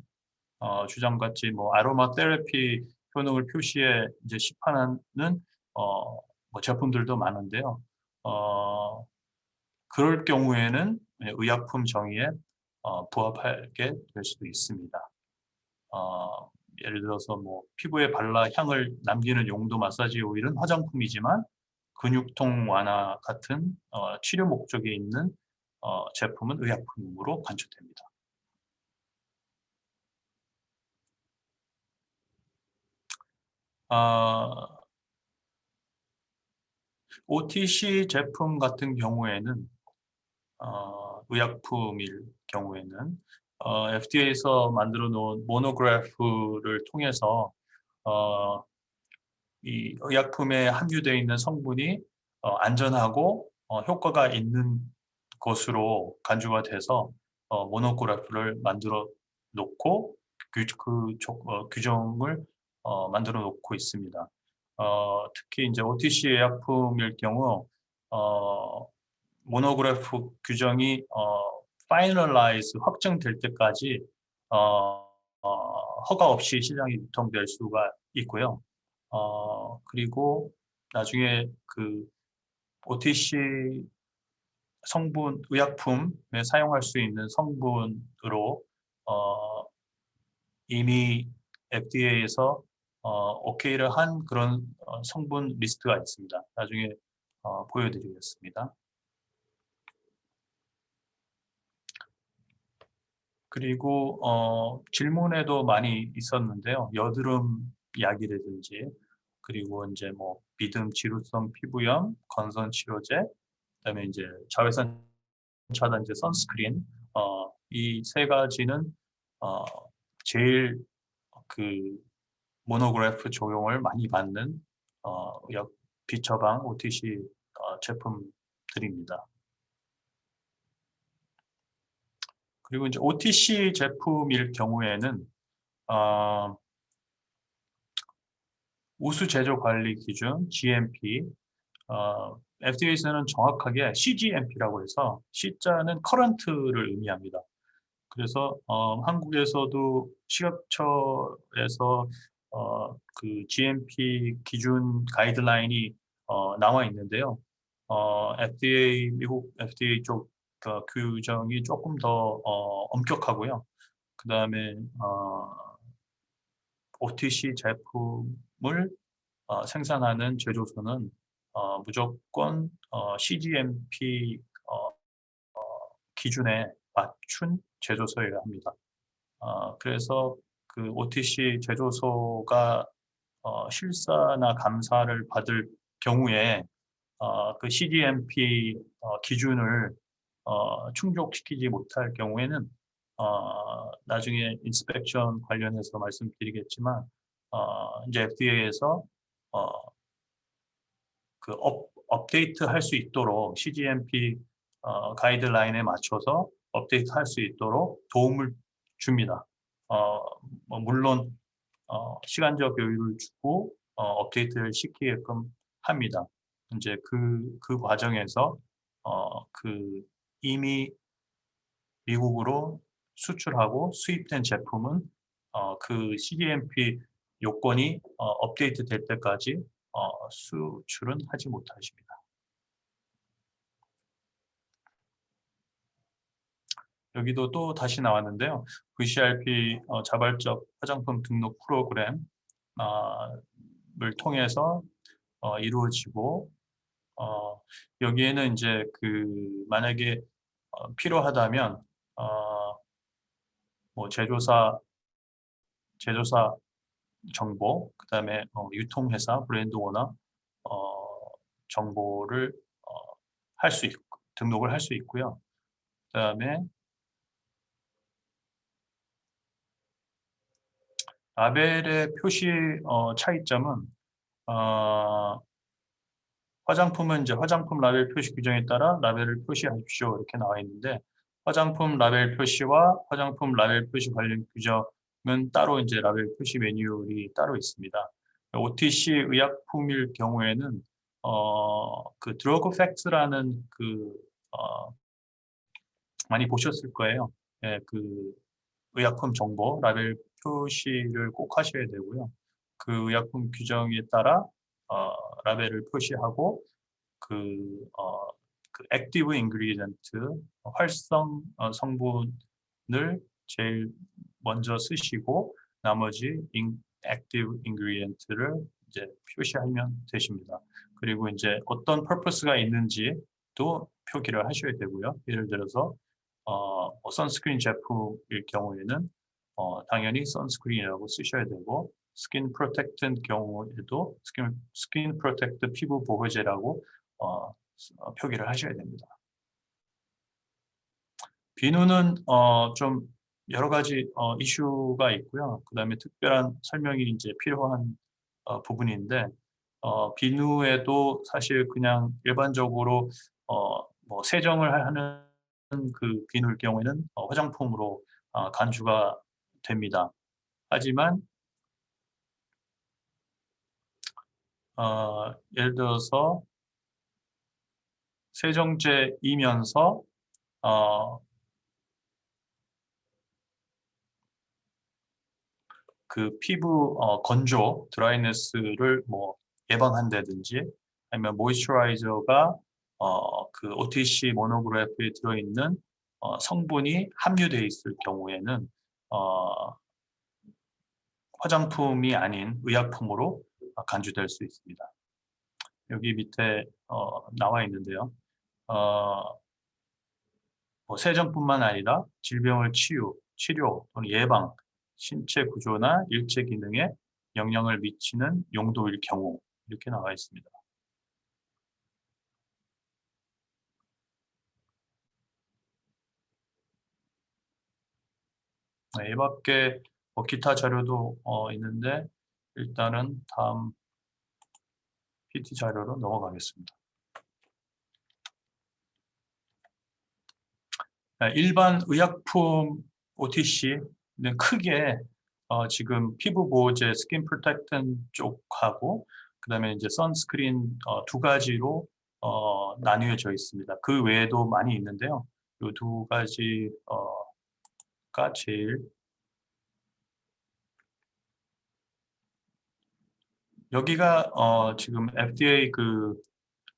Speaker 1: 주장같이 뭐 아로마 테라피 효능을 표시해 이제 시판하는 뭐 제품들도 많은데요. 어, 그럴 경우에는 의약품 정의에 부합하게 될 수도 있습니다. 예를 들어서 뭐 피부에 발라 향을 남기는 용도 마사지 오일은 화장품이지만 근육통 완화 같은 치료 목적이 있는 제품은 의약품으로 간주됩니다. 아, OTC 제품 같은 경우에는 의약품일 경우에는 FDA에서 만들어 놓은 모노그래프를 통해서 어, 이 의약품에 함유되어 있는 성분이 안전하고 효과가 있는 것으로 간주가 돼서 모노그래프를 만들어 놓고 규정을 만들어 놓고 있습니다. 특히 이제 OTC 의약품일 경우 어, 모노그래프 규정이 파이널라이즈 확정될 때까지 허가 없이 시장에 유통될 수가 있고요. 그리고 나중에 그 OTC 성분, 의약품에 사용할 수 있는 성분으로 어, 이미 FDA에서 오케이를 한 그런 성분 리스트가 있습니다. 나중에 보여드리겠습니다. 그리고 질문에도 많이 있었는데요. 여드름 약이라든지 그리고 이제 뭐 비듬 지루성 피부염, 건선 치료제, 그다음에 이제 자외선 차단제 선스크린 이 세 가지는 어, 제일 그 모노그래프 적용을 많이 받는 약 비처방 OTC 제품들입니다. 그리고 이제 OTC 제품일 경우에는 어, 우수 제조 관리 기준 GMP, FDA에서는 정확하게 CGMP라고 해서 C자는 커런트를 의미합니다. 그래서 한국에서도 식약처에서 그 GMP 기준 가이드라인이 나와 있는데요. FDA 미국 FDA 쪽 규정이 조금 더 엄격하고요. 그다음에 OTC 제품을 생산하는 제조소는 무조건 CGMP 기준에 맞춘 제조소여야 합니다. 그래서 그 OTC 제조소가 실사나 감사를 받을 경우에 그 CGMP 기준을 충족시키지 못할 경우에는 나중에 인스펙션 관련해서 말씀드리겠지만 이제 FDA에서 그 업데이트 할 수 있도록 CGMP 가이드라인에 맞춰서 업데이트 할 수 있도록 도움을 줍니다. 물론 시간적 여유를 주고 업데이트를 시키게끔 합니다. 이제 그 과정에서 이미 미국으로 수출하고 수입된 제품은 그 CGMP 요건이 업데이트 될 때까지 수출은 하지 못하십니다. 여기도 또 다시 나왔는데요. VCRP 자발적 화장품 등록 프로그램을 통해서 이루어지고 여기에는 이제 만약에 필요하다면 뭐 제조사 정보, 그다음에 유통회사 브랜드 오너 정보를 등록을 할 수 있고요. 그다음에 라벨의 표시 차이점은 화장품은 이제 화장품 라벨 표시 규정에 따라 라벨을 표시하십시오 이렇게 나와 있는데 화장품 라벨 표시와 화장품 라벨 표시 관련 규정은 따로 이제 라벨 표시 매뉴얼이 따로 있습니다. OTC 의약품일 경우에는 그 드러그 팩트라는 많이 보셨을 거예요. 예, 그 의약품 정보 라벨 표시를 꼭 하셔야 되고요. 그 의약품 규정에 따라 라벨을 표시하고 그 액티브 인그리디언트 활성 성분을 제일 먼저 쓰시고 나머지 액티브 인그리디언트를 이제 표시하면 되십니다. 그리고 이제 어떤 퍼포스가 있는지도 표기를 하셔야 되고요. 예를 들어서 선스크린 제품일 경우에는 당연히 선스크린이라고 쓰셔야 되고 스킨 프로텍트인 경우에도 스킨 프로텍트 피부 보호제라고 표기를 하셔야 됩니다. 비누는 좀 여러 가지 이슈가 있고요. 그 다음에 특별한 설명이 이제 필요한 부분인데 비누에도 사실 그냥 일반적으로 뭐 세정을 하는 그 비누일 경우에는 화장품으로 간주가 됩니다. 하지만 예를 들어서 세정제이면서 그 피부 건조, 드라이너스를 뭐 예방한다든지 아니면 모이스처라이저가 그 OTC 모노그래프에 들어있는 성분이 함유되어 있을 경우에는 화장품이 아닌 의약품으로 간주될 수 있습니다. 여기 밑에 나와 있는데요. 뭐 세정뿐만 아니라 질병을 치료 또는 예방, 신체 구조나 일체 기능에 영향을 미치는 용도일 경우 이렇게 나와 있습니다. 이 밖에 뭐 기타 자료도 있는데 일단은 다음 PT 자료로 넘어가겠습니다. 일반 의약품 OTC는 크게 지금 피부 보호제 스킨 프로텍턴 쪽하고 그다음에 이제 선스크린 두 가지로 나뉘어져 있습니다. 그 외에도 많이 있는데요. 이 두 가지가 제일 여기가 지금 FDA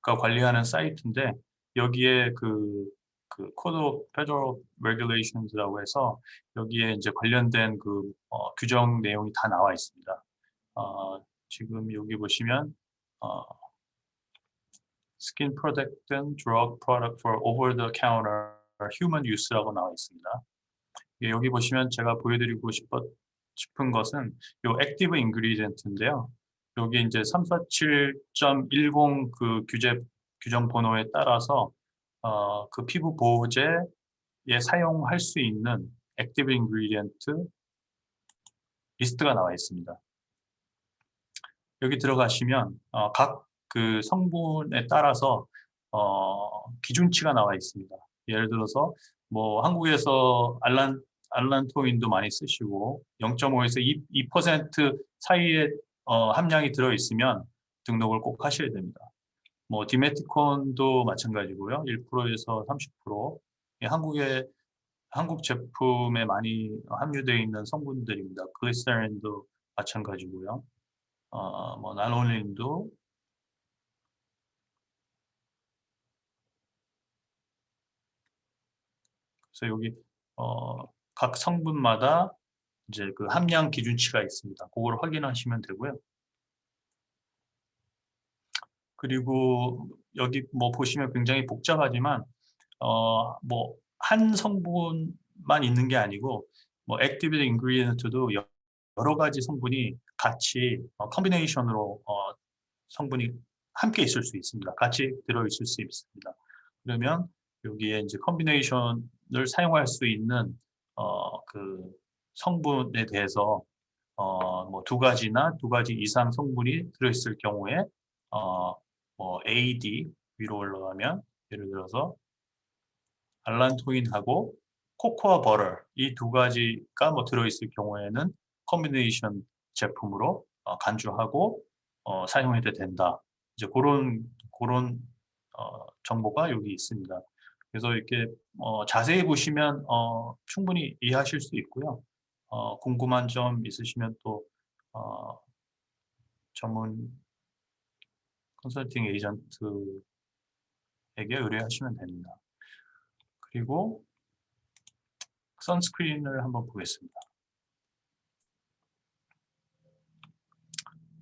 Speaker 1: 가 관리하는 사이트인데 여기에 Code of Federal Regulations라고 해서 여기에 이제 관련된 규정 내용이 다 나와 있습니다. 지금 여기 보시면 Skin Protectant Drug Product for Over-the-Counter Human Use라고 나와 있습니다. 여기 보시면 제가 보여드리고 싶은 것은 이 액티브 인그리디언트인데요. 여기 이제 347.10 그 규정 번호에 따라서 그 피부 보호제에 사용할 수 있는 액티브 인그리디언트 리스트가 나와 있습니다. 여기 들어가시면 각 그 성분에 따라서 기준치가 나와 있습니다. 예를 들어서 뭐 한국에서 알란토인도 많이 쓰시고 0.5에서 2% 사이의 함량이 들어 있으면 등록을 꼭 하셔야 됩니다. 뭐 디메티콘도 마찬가지고요. 1%에서 30%. 한국 제품에 많이 함유되어 있는 성분들입니다. 글리세린도 마찬가지고요. 뭐 나노린도 그래서 여기 각 성분마다 이제 그 함량 기준치가 있습니다. 그걸 확인하시면 되고요. 그리고 여기 뭐 보시면 굉장히 복잡하지만 뭐 한 성분만 있는 게 아니고 뭐 액티브 인그리디언트도 여러 가지 성분이 같이 컨비네이션으로 성분이 함께 있을 수 있습니다. 같이 들어 있을 수 있습니다. 그러면 여기에 이제 컨비네이션을 사용할 수 있는 그 성분에 대해서 뭐 두 가지나 두 가지 이상 성분이 들어있을 경우에 뭐 AD 위로 올라가면 예를 들어서 알란토인하고 코코아 버터 이 두 가지가 뭐 들어있을 경우에는 컨비네이션 제품으로 간주하고 사용해도 된다. 이제 그런 정보가 여기 있습니다. 그래서 이렇게 자세히 보시면 충분히 이해하실 수 있고요. 궁금한 점 있으시면 또 어, 전문 컨설팅 에이전트에게 의뢰하시면 됩니다. 그리고 선스크린을 한번 보겠습니다.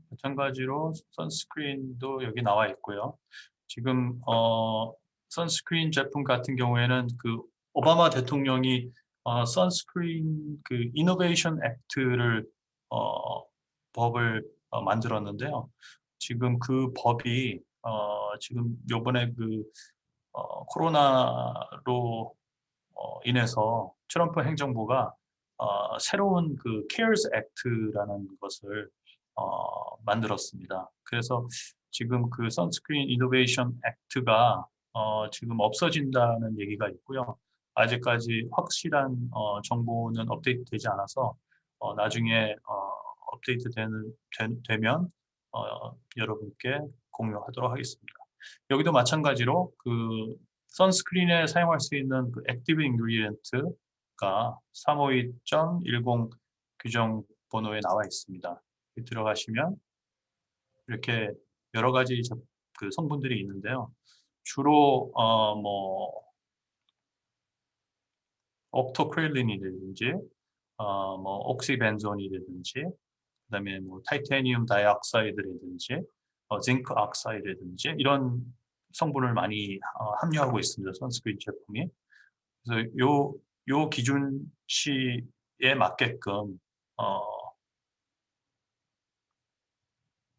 Speaker 1: 마찬가지로 선스크린도 여기 나와 있고요. 지금 선스크린 제품 같은 경우에는 그 오바마 대통령이 선스크린 그 이노베이션 액트를 법을 만들었는데요. 지금 그 법이 지금 요번에 그 코로나로 인해서 트럼프 행정부가 새로운 그 CARES Act라는 것을 만들었습니다. 그래서 지금 그 선스크린 이노베이션 액트가 지금 없어진다는 얘기가 있고요. 아직까지 확실한 정보는 업데이트되지 않아서 나중에 되면 여러분께 공유하도록 하겠습니다. 여기도 마찬가지로 그 선스크린에 사용할 수 있는 그 액티브 인그리디언트가 352.10 규정 번호에 나와 있습니다. 들어가시면 이렇게 여러 가지 그 성분들이 있는데요. 주로 뭐 옥토크릴린이라든지 뭐 옥시벤존이라든지 그다음에 뭐 타이타늄 다이옥사이드라든지 징크 억사이드라든지 이런 성분을 많이 함유하고 있습니다. 선스크린 제품이. 그래서 요 기준치에 맞게끔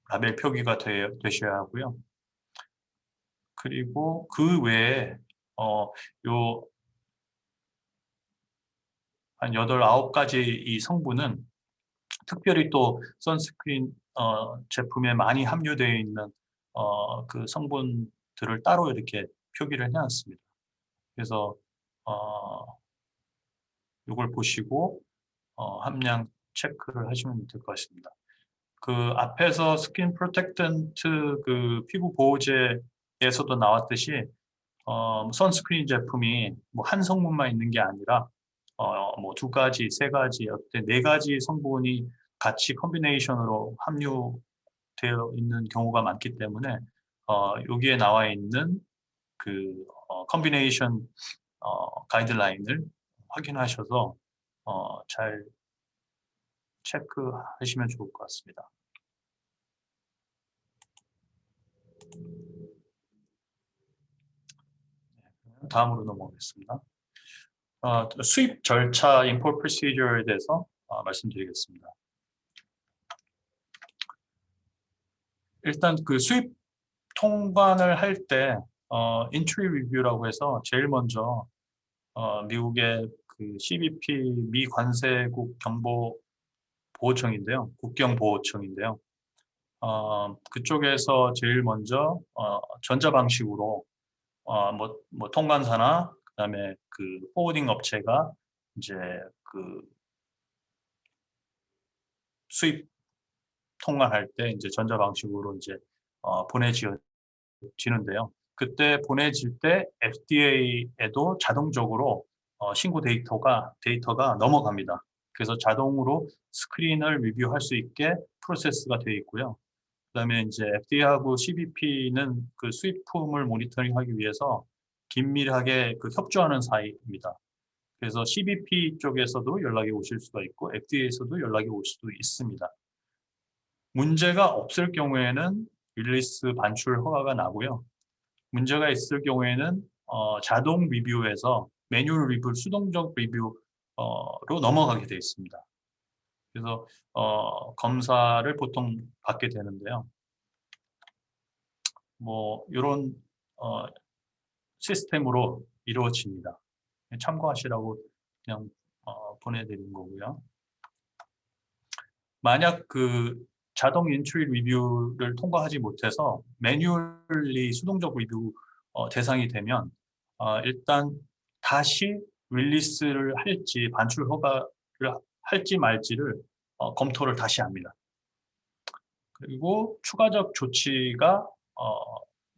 Speaker 1: 라벨 표기가 되셔야 하고요. 그리고 그 외에 요 한 8, 9가지 이 성분은 특별히 또 선스크린 제품에 많이 함유되어 있는 그 성분들을 따로 이렇게 표기를 해놨습니다. 그래서 이걸 보시고 함량 체크를 하시면 될 것 같습니다. 그 앞에서 스킨 프로텍턴트 그 피부 보호제에서도 나왔듯이 선스크린 제품이 뭐 한 성분만 있는 게 아니라 뭐 2가지, 3가지, 어때 4가지 성분이 같이 컨비네이션으로 함유되어 있는 경우가 많기 때문에 여기에 나와 있는 그 컨비네이션 가이드라인을 확인하셔서 잘 체크하시면 좋을 것 같습니다. 다음으로 넘어가겠습니다. 수입 절차, import procedure에 대해서 말씀드리겠습니다. 일단 그 수입 통관을 할 때 entry review라고 해서 제일 먼저 미국의 그 CBP 미 관세국 정보 보호청인데요. 국경보호청인데요. 그쪽에서 제일 먼저 전자 방식으로 뭐 통관사나 그다음에 그 포워딩 업체가 이제 그 수입 통관할 때 이제 전자 방식으로 이제 보내지는데요. 그때 보내질 때 FDA에도 자동적으로 신고 데이터가 넘어갑니다. 그래서 자동으로 스크린을 리뷰할 수 있게 프로세스가 되어 있고요. 그다음에 이제 FDA하고 CBP는 그 수입품을 모니터링하기 위해서 긴밀하게 그 협조하는 사이입니다. 그래서 CBP 쪽에서도 연락이 오실 수가 있고 FDA에서도 연락이 올 수도 있습니다. 문제가 없을 경우에는 릴리스 반출 허가가 나고요. 문제가 있을 경우에는 자동 리뷰에서 매뉴얼 리뷰, 수동적 리뷰로 넘어가게 되어 있습니다. 그래서 검사를 보통 받게 되는데요. 뭐 이런 시스템으로 이루어집니다. 참고하시라고 그냥 보내드린 거고요. 만약 그 자동 인트리 리뷰를 통과하지 못해서 매뉴얼리 수동적 리뷰 대상이 되면 일단 다시 릴리스를 할지 반출 허가를 할지 말지를 검토를 다시 합니다. 그리고 추가적 조치가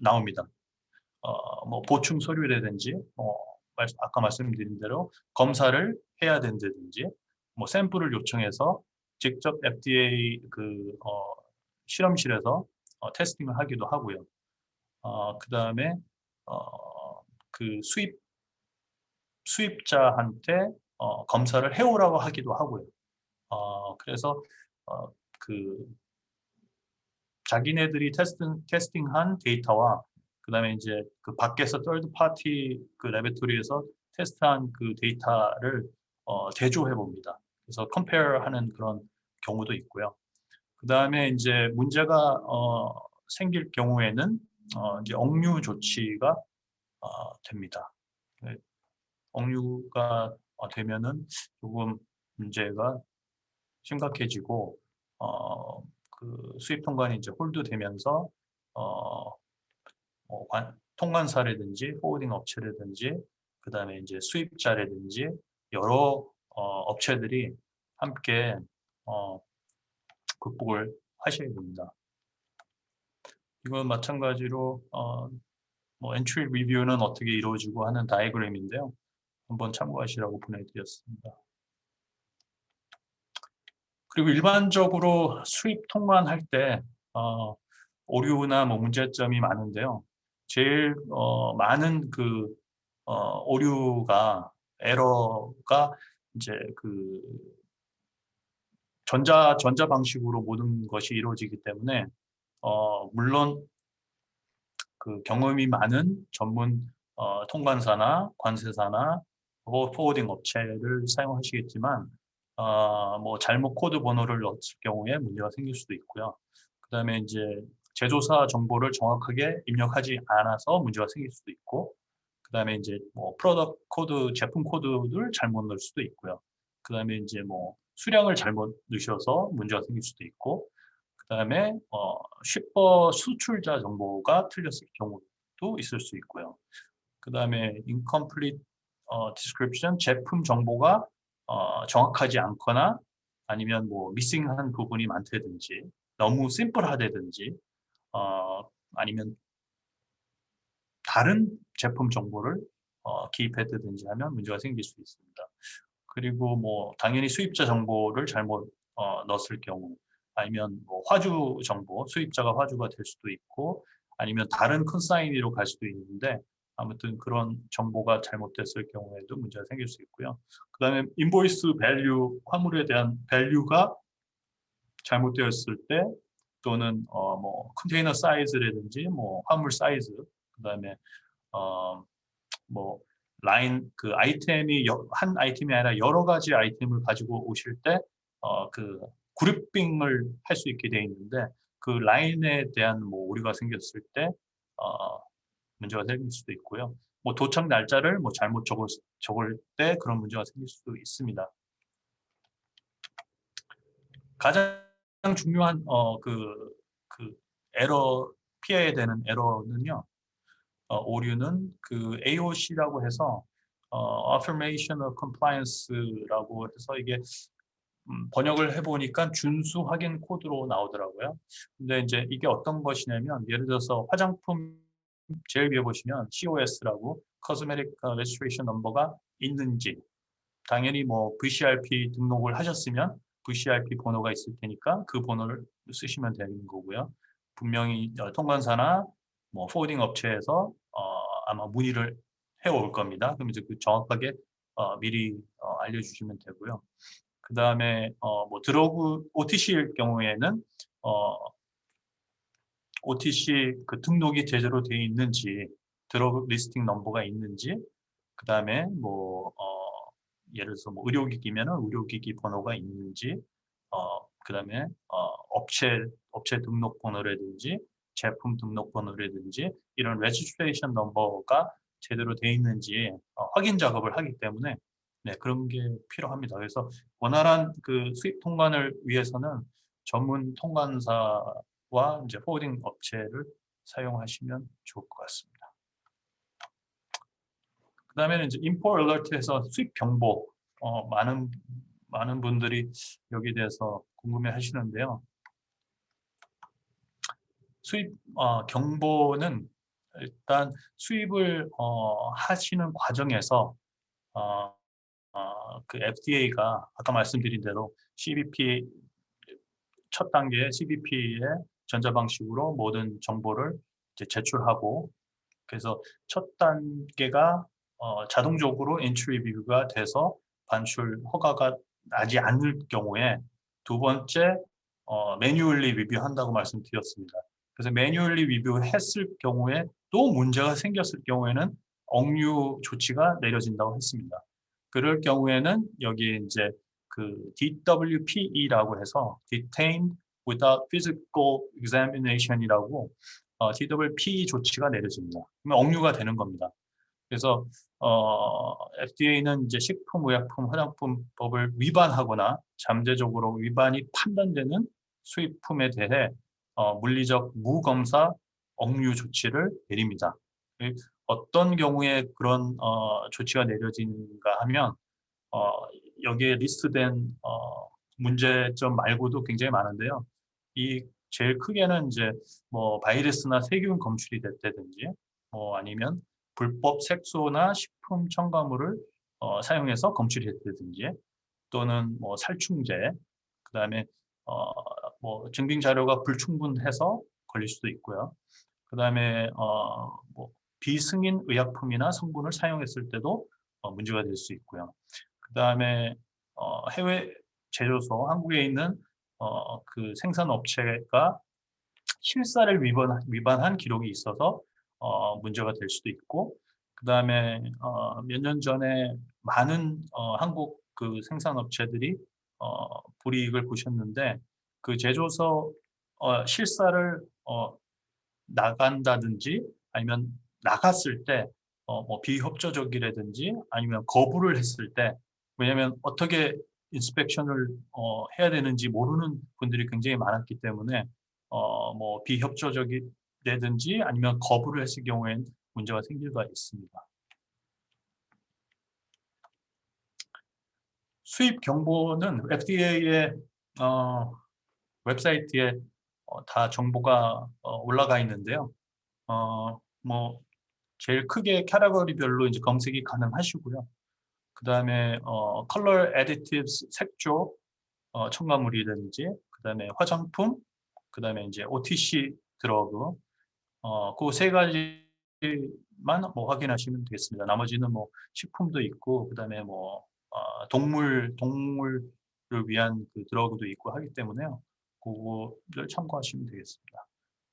Speaker 1: 나옵니다. 뭐 보충 서류라든지 아까 말씀드린 대로 검사를 해야 된다든지 뭐 샘플을 요청해서 직접 FDA 그 실험실에서 테스팅을 하기도 하고요. 그다음에 그 수입자한테 검사를 해오라고 하기도 하고요. 그래서 그 자기네들이 테스팅한 데이터와 그다음에 이제 그 밖에서 third party 그 레베토리에서 테스트한 그 데이터를 대조해 봅니다. 그래서 compare하는 그런 경우도 있고요. 그다음에 이제 문제가 생길 경우에는 이제 억류 조치가 됩니다. 네, 억류가 되면은 조금 문제가 심각해지고 그 수입 통관이 이제 홀드되면서 통관사라든지 포워딩 업체라든지 그다음에 이제 수입자라든지 여러 업체들이 함께 극복을 하셔야 됩니다. 이건 마찬가지로 뭐 엔트리 리뷰는 어떻게 이루어지고 하는 다이어그램인데요. 한번 참고하시라고 보내드렸습니다. 그리고 일반적으로 수입 통관할 때 오류나 뭐 문제점이 많은데요. 제일 많은 그 오류가 에러가 이제 그 전자 방식으로 모든 것이 이루어지기 때문에 물론 그 경험이 많은 전문 통관사나 관세사나 포워딩 업체를 사용하시겠지만 뭐 잘못 코드 번호를 넣었을 경우에 문제가 생길 수도 있고요. 그다음에 이제 제조사 정보를 정확하게 입력하지 않아서 문제가 생길 수도 있고, 그다음에 이제 뭐 프로덕트 코드, 제품 코드를 잘못 넣을 수도 있고요. 그다음에 이제 뭐 수량을 잘못 넣으셔서 문제가 생길 수도 있고, 그다음에 쉬퍼 수출자 정보가 틀렸을 경우도 있을 수 있고요. 그다음에 incomplete description, 제품 정보가 정확하지 않거나 아니면 뭐 미싱한 부분이 많다든지 너무 심플하다든지 아니면 다른 제품 정보를 기입했다든지 하면 문제가 생길 수 있습니다. 그리고 뭐 당연히 수입자 정보를 잘못 넣었을 경우 아니면 뭐 화주 정보, 수입자가 화주가 될 수도 있고 아니면 다른 컨사이니로 갈 수도 있는데 아무튼 그런 정보가 잘못됐을 경우에도 문제가 생길 수 있고요. 그다음에 인보이스 밸류, 화물에 대한 밸류가 잘못되었을 때 또는 뭐 컨테이너 사이즈라든지 뭐 화물 사이즈 그다음에 뭐 라인 그 아이템이 한 아이템이 아니라 여러 가지 아이템을 가지고 오실 때 그 그룹핑을 할 수 있게 되어 있는데 그 라인에 대한 뭐 오류가 생겼을 때 문제가 생길 수도 있고요. 뭐 도착 날짜를 뭐 잘못 적을 때 그런 문제가 생길 수도 있습니다. 가장 중요한 그 에러 피해야 되는 에러는요. 오류는 그 AOC라고 해서 Affirmation of Compliance라고 해서 이게 번역을 해보니까 준수 확인 코드로 나오더라고요. 근데 이제 이게 어떤 것이냐면 예를 들어서 화장품 제일 위에 보시면 COS라고 Cosmetic Registration Number가 있는지 당연히 뭐 VCRP 등록을 하셨으면 VCRP 번호가 있을 테니까 그 번호를 쓰시면 되는 거고요. 분명히 통관사나 뭐 포워딩 업체에서 아마 문의를 해올 겁니다. 그럼 이제 그 정확하게 미리 알려주시면 되고요. 그 다음에 뭐 드러그 OTC일 경우에는 OTC 그 등록이 제대로 되어 있는지, 드러그 리스팅 넘버가 있는지, 그 다음에 뭐 예를 들어서 뭐 의료기기면은 의료기기 번호가 있는지, 그 다음에 업체 등록 번호라든지 제품 등록 번호라든지 이런 레지스트레이션 넘버가 제대로 되어 있는지 확인 작업을 하기 때문에 네, 그런 게 필요합니다. 그래서 원활한 그 수입 통관을 위해서는 전문 통관사와 이제 포워딩 업체를 사용하시면 좋을 것 같습니다. 그 다음에는 이제 import alert에서 수입 경보 많은 분들이 여기에 대해서 궁금해 하시는데요. 수입 경보는 일단 수입을 하시는 과정에서 그 FDA가 아까 말씀드린 대로 CBP 첫 단계 CBP의 전자방식으로 모든 정보를 이제 제출하고 그래서 첫 단계가 자동적으로 엔트리 비뷰가 돼서 반출 허가가 나지 않을 경우에 두 번째 매뉴얼리 리뷰한다고 말씀드렸습니다. 그래서 매뉴얼리 리뷰했을 경우에 또 문제가 생겼을 경우에는 억류 조치가 내려진다고 했습니다. 그럴 경우에는 여기 이제 그 DWPE라고 해서 Detained Without Physical Examination이라고 DWP 조치가 내려집니다. 그러면 억류가 되는 겁니다. 그래서 FDA는 이제 식품의약품 화장품법을 위반하거나 잠재적으로 위반이 판단되는 수입품에 대해 물리적 무검사 억류 조치를 내립니다. 어떤 경우에 그런 조치가 내려지는가 하면 여기에 리스트된 문제점 말고도 굉장히 많은데요. 이 제일 크게는 이제 뭐 바이러스나 세균 검출이 됐다든지 뭐 아니면 불법 색소나 식품 첨가물을 사용해서 검출이 됐다든지 또는 뭐 살충제 그다음에 뭐 증빙 자료가 불충분해서 걸릴 수도 있고요. 그다음에 뭐 비승인 의약품이나 성분을 사용했을 때도 문제가 될 수 있고요. 그다음에 해외 제조소 한국에 있는 그 생산업체가 실사를 위반한 기록이 있어서 문제가 될 수도 있고 그다음에 몇 년 전에 많은 한국 그 생산업체들이 불이익을 보셨는데 그 제조소 실사를 나간다든지 아니면 나갔을 때 뭐 비협조적이라든지 아니면 거부를 했을 때 왜냐하면 어떻게 인스펙션을 해야 되는지 모르는 분들이 굉장히 많았기 때문에 뭐 비협조적이라든지 아니면 거부를 했을 경우에는 문제가 생길 수가 있습니다. 수입 경보는 FDA의 웹사이트에 다 정보가 올라가 있는데요. 뭐 제일 크게 캐러거리별로 이제 검색이 가능하시고요. 그 다음에 컬러 에디티브스 색조 첨가물이라든지 그 다음에 화장품 그 다음에 이제 OTC 드러그 그 세 가지만 뭐 확인하시면 되겠습니다. 나머지는 뭐 식품도 있고 그 다음에 뭐 동물을 위한 그 드러그도 있고 하기 때문에요. 그거를 참고하시면 되겠습니다.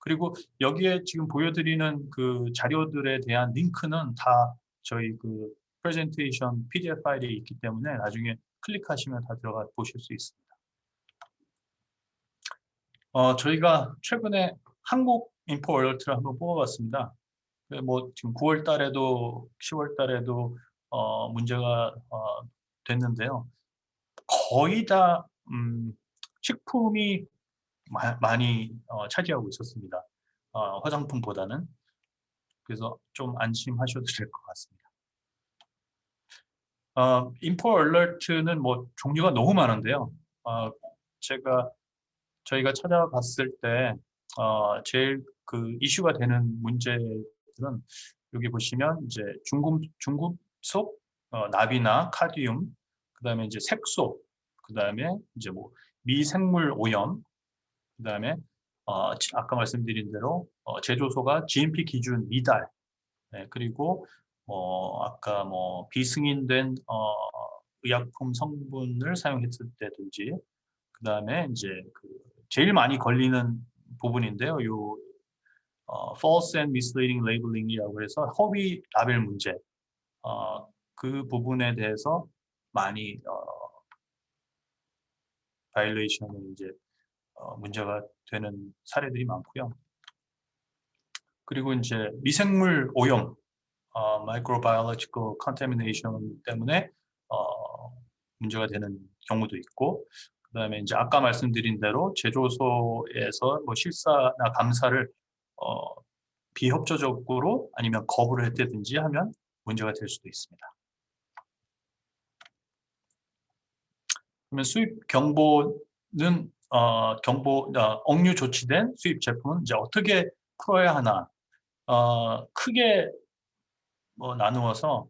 Speaker 1: 그리고 여기에 지금 보여드리는 그 자료들에 대한 링크는 다 저희 그 프레젠테이션 PDF 파일이 있기 때문에 나중에 클릭하시면 다 들어가 보실 수 있습니다. 저희가 최근에 한국 인포 얼러트를 한번 뽑아봤습니다. 뭐 지금 9월 달에도 10월 달에도 문제가 됐는데요. 거의 다 식품이 많이 차지하고 있었습니다. 화장품보다는. 그래서 좀 안심하셔도 될 것 같습니다. 인포 얼러트는 뭐 종류가 너무 많은데요. 제가 저희가 찾아봤을 때 제일 그 이슈가 되는 문제들은 여기 보시면 이제 중금속, 납이나 카디움, 그다음에 이제 색소, 그다음에 이제 뭐 미생물 오염, 그다음에 아까 말씀드린 대로 제조소가 GMP 기준 미달, 네, 그리고 아까 뭐 비승인된 의약품 성분을 사용했을 때든지, 그다음에 이제 그 제일 많이 걸리는 부분인데요. 요 false and misleading labeling이라고 해서 허위 라벨 문제, 그 부분에 대해서 많이 바이올레이션이 이제 문제가 되는 사례들이 많고요. 그리고 이제 미생물 오염, microbiological contamination 때문에 문제가 되는 경우도 있고, 그다음에 이제 아까 말씀드린 대로 제조소에서 뭐 실사나 감사를 비협조적으로 아니면 거부를 했다든지 하면 문제가 될 수도 있습니다. 그러면 수입 경보는 억류 조치된 수입 제품은 이제 어떻게 풀어야 하나, 크게 나누어서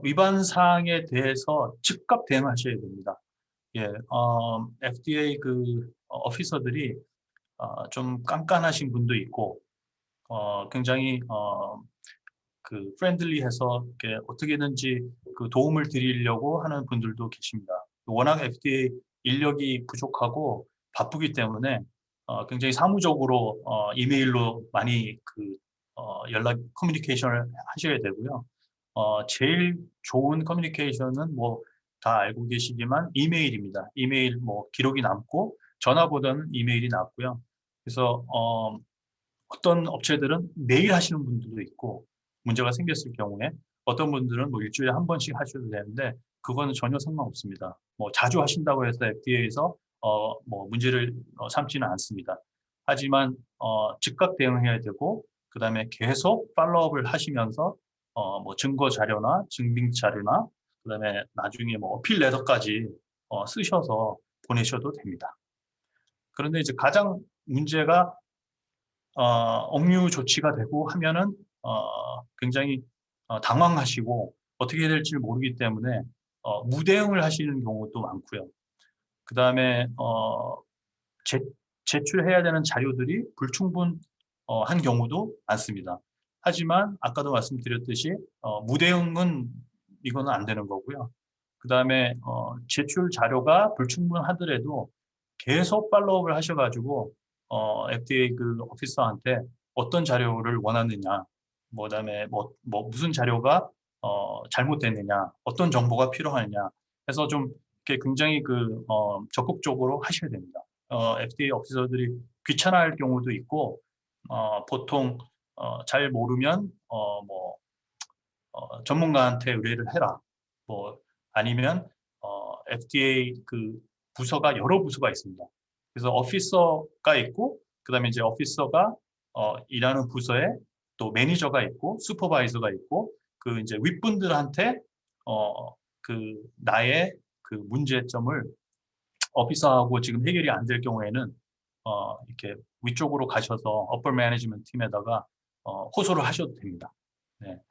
Speaker 1: 위반 사항에 대해서 즉각 대응하셔야 됩니다. 예, FDA 그 오피서들이 좀 깐깐하신 분도 있고, 굉장히 그 프렌들리해서 이렇게 어떻게든지 그 도움을 드리려고 하는 분들도 계십니다. 워낙 FDA 인력이 부족하고 바쁘기 때문에 굉장히 사무적으로 이메일로 많이 그 연락 커뮤니케이션을 하셔야 되고요. 제일 좋은 커뮤니케이션은 뭐 다 알고 계시지만 이메일입니다. 이메일 뭐 기록이 남고 전화보다는 이메일이 낫고요. 그래서 어떤 업체들은 매일 하시는 분들도 있고, 문제가 생겼을 경우에 어떤 분들은 뭐 일주일에 한 번씩 하셔도 되는데 그거는 전혀 상관없습니다. 뭐 자주 하신다고 해서 FDA에서 뭐 문제를 삼지는 않습니다. 하지만 즉각 대응해야 되고, 그다음에 계속 팔로우업을 하시면서 뭐 증거 자료나 증빙 자료나, 그다음에 나중에 뭐 어필 레터까지 쓰셔서 보내셔도 됩니다. 그런데 이제 가장 문제가 억류 조치가 되고 하면은 굉장히 당황하시고 어떻게 해야 될지 모르기 때문에 무대응을 하시는 경우도 많고요. 그 다음에 제출해야 되는 자료들이 불충분한 경우도 많습니다. 하지만 아까도 말씀드렸듯이 무대응은 이거는 안 되는 거고요. 그 다음에 제출 자료가 불충분하더라도 계속 팔로우업을 하셔가지고 FDA 그 오피서한테 어떤 자료를 원하느냐, 뭐 그다음에 뭐 무슨 자료가 잘못됐느냐, 어떤 정보가 필요하느냐 해서 좀 이렇게 굉장히 그 적극적으로 하셔야 됩니다. FDA 오피서들이 귀찮아할 경우도 있고, 보통 잘 모르면 뭐 전문가한테 의뢰를 해라, 뭐 아니면 FDA 그 부서가 여러 부서가 있습니다. 그래서 오피서가 있고, 그다음에 이제 오피서가 일하는 부서에 또 매니저가 있고 슈퍼바이저가 있고, 그 이제 윗분들한테 그 나의 그 문제점을 오피서하고 지금 해결이 안 될 경우에는 이렇게 위쪽으로 가셔서 어퍼 매니지먼트 팀에다가 호소를 하셔도 됩니다. 네.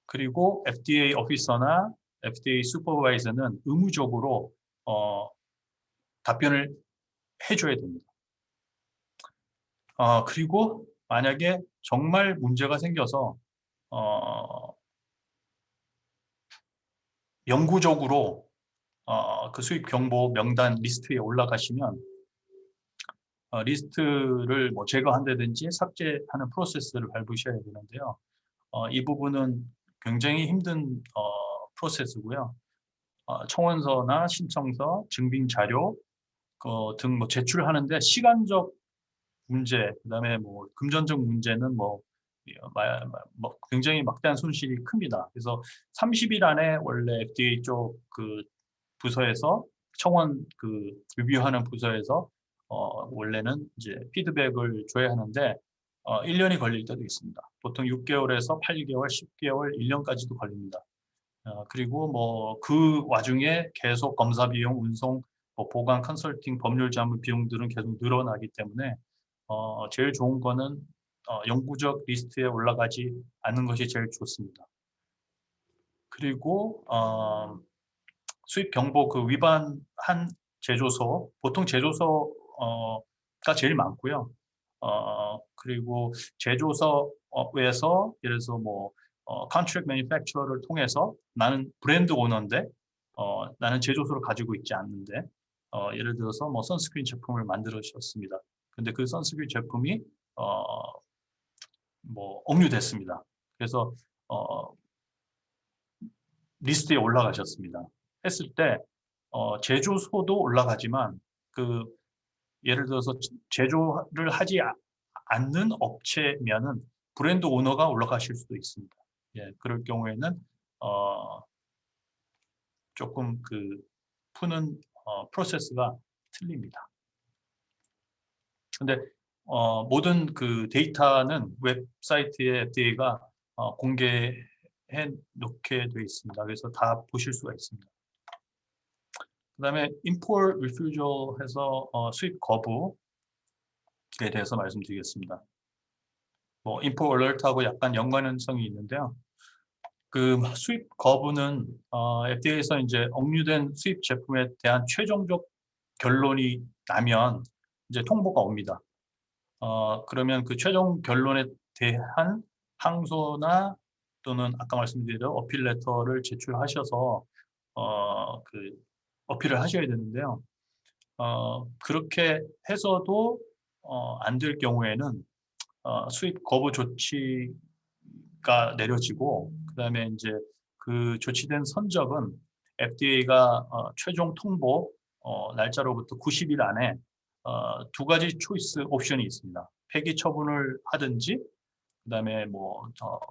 Speaker 1: 그리고 FDA 오피서나 FDA 슈퍼바이저는 의무적으로 답변을 해줘야 됩니다. 그리고 만약에 정말 문제가 생겨서 영구적으로 그 수입 경보 명단 리스트에 올라가시면 리스트를 뭐 제거한다든지 삭제하는 프로세스를 밟으셔야 되는데요. 이 부분은 굉장히 힘든 프로세스고요. 청원서나 신청서, 증빙 자료 등 뭐 제출하는데 시간적 문제, 그다음에 뭐 금전적 문제는 뭐 굉장히 막대한 손실이 큽니다. 그래서 30일 안에 원래 FDA 쪽 그 부서에서 청원 그 리뷰하는 부서에서 원래는 이제 피드백을 줘야 하는데 1년이 걸릴 때도 있습니다. 보통 6개월에서 8개월, 10개월, 1년까지도 걸립니다. 그리고 뭐 그 와중에 계속 검사 비용, 운송, 뭐 보관, 컨설팅, 법률 자문 비용들은 계속 늘어나기 때문에 제일 좋은 거는 영구적 리스트에 올라가지 않는 것이 제일 좋습니다. 그리고 수입 경보 그 위반한 제조소, 보통 제조소가 제일 많고요. 그리고 제조사에서 예를 들어서 뭐 contract manufacturer를 통해서 나는 브랜드 오너인데 나는 제조소를 가지고 있지 않는데 예를 들어서 뭐 선스크린 제품을 만들으셨습니다. 근데 그 선스크린 제품이 뭐 억류됐습니다. 그래서 어, 리스트에 올라가셨습니다. 했을 때 제조소도 올라가지만 그 예를 들어서 제조를 하지 않는 업체면은 브랜드 오너가 올라가실 수도 있습니다. 예, 그럴 경우에는 어, 조금 그 푸는 프로세스가 틀립니다. 근데 모든 그 데이터는 웹사이트에 FDA가 공개해 놓게 되어 있습니다. 그래서 다 보실 수가 있습니다. 그다음에 import refusal 해서 수입 거부에 대해서 말씀드리겠습니다. 뭐 import alert하고 약간 연관성이 있는데요. 그 수입 거부는 FDA에서 이제 억류된 수입 제품에 대한 최종적 결론이 나면 이제 통보가 옵니다. 그러면 그 최종 결론에 대한 항소나 또는 아까 말씀드린 어필 레터를 제출하셔서 그 어필을 하셔야 되는데요. 그렇게 해서도 안 될 경우에는 수입 거부 조치가 내려지고 그다음에 이제 그 조치된 선적은 FDA가 최종 통보 날짜로부터 90일 안에 두 가지 초이스 옵션이 있습니다. 폐기 처분을 하든지 그다음에 뭐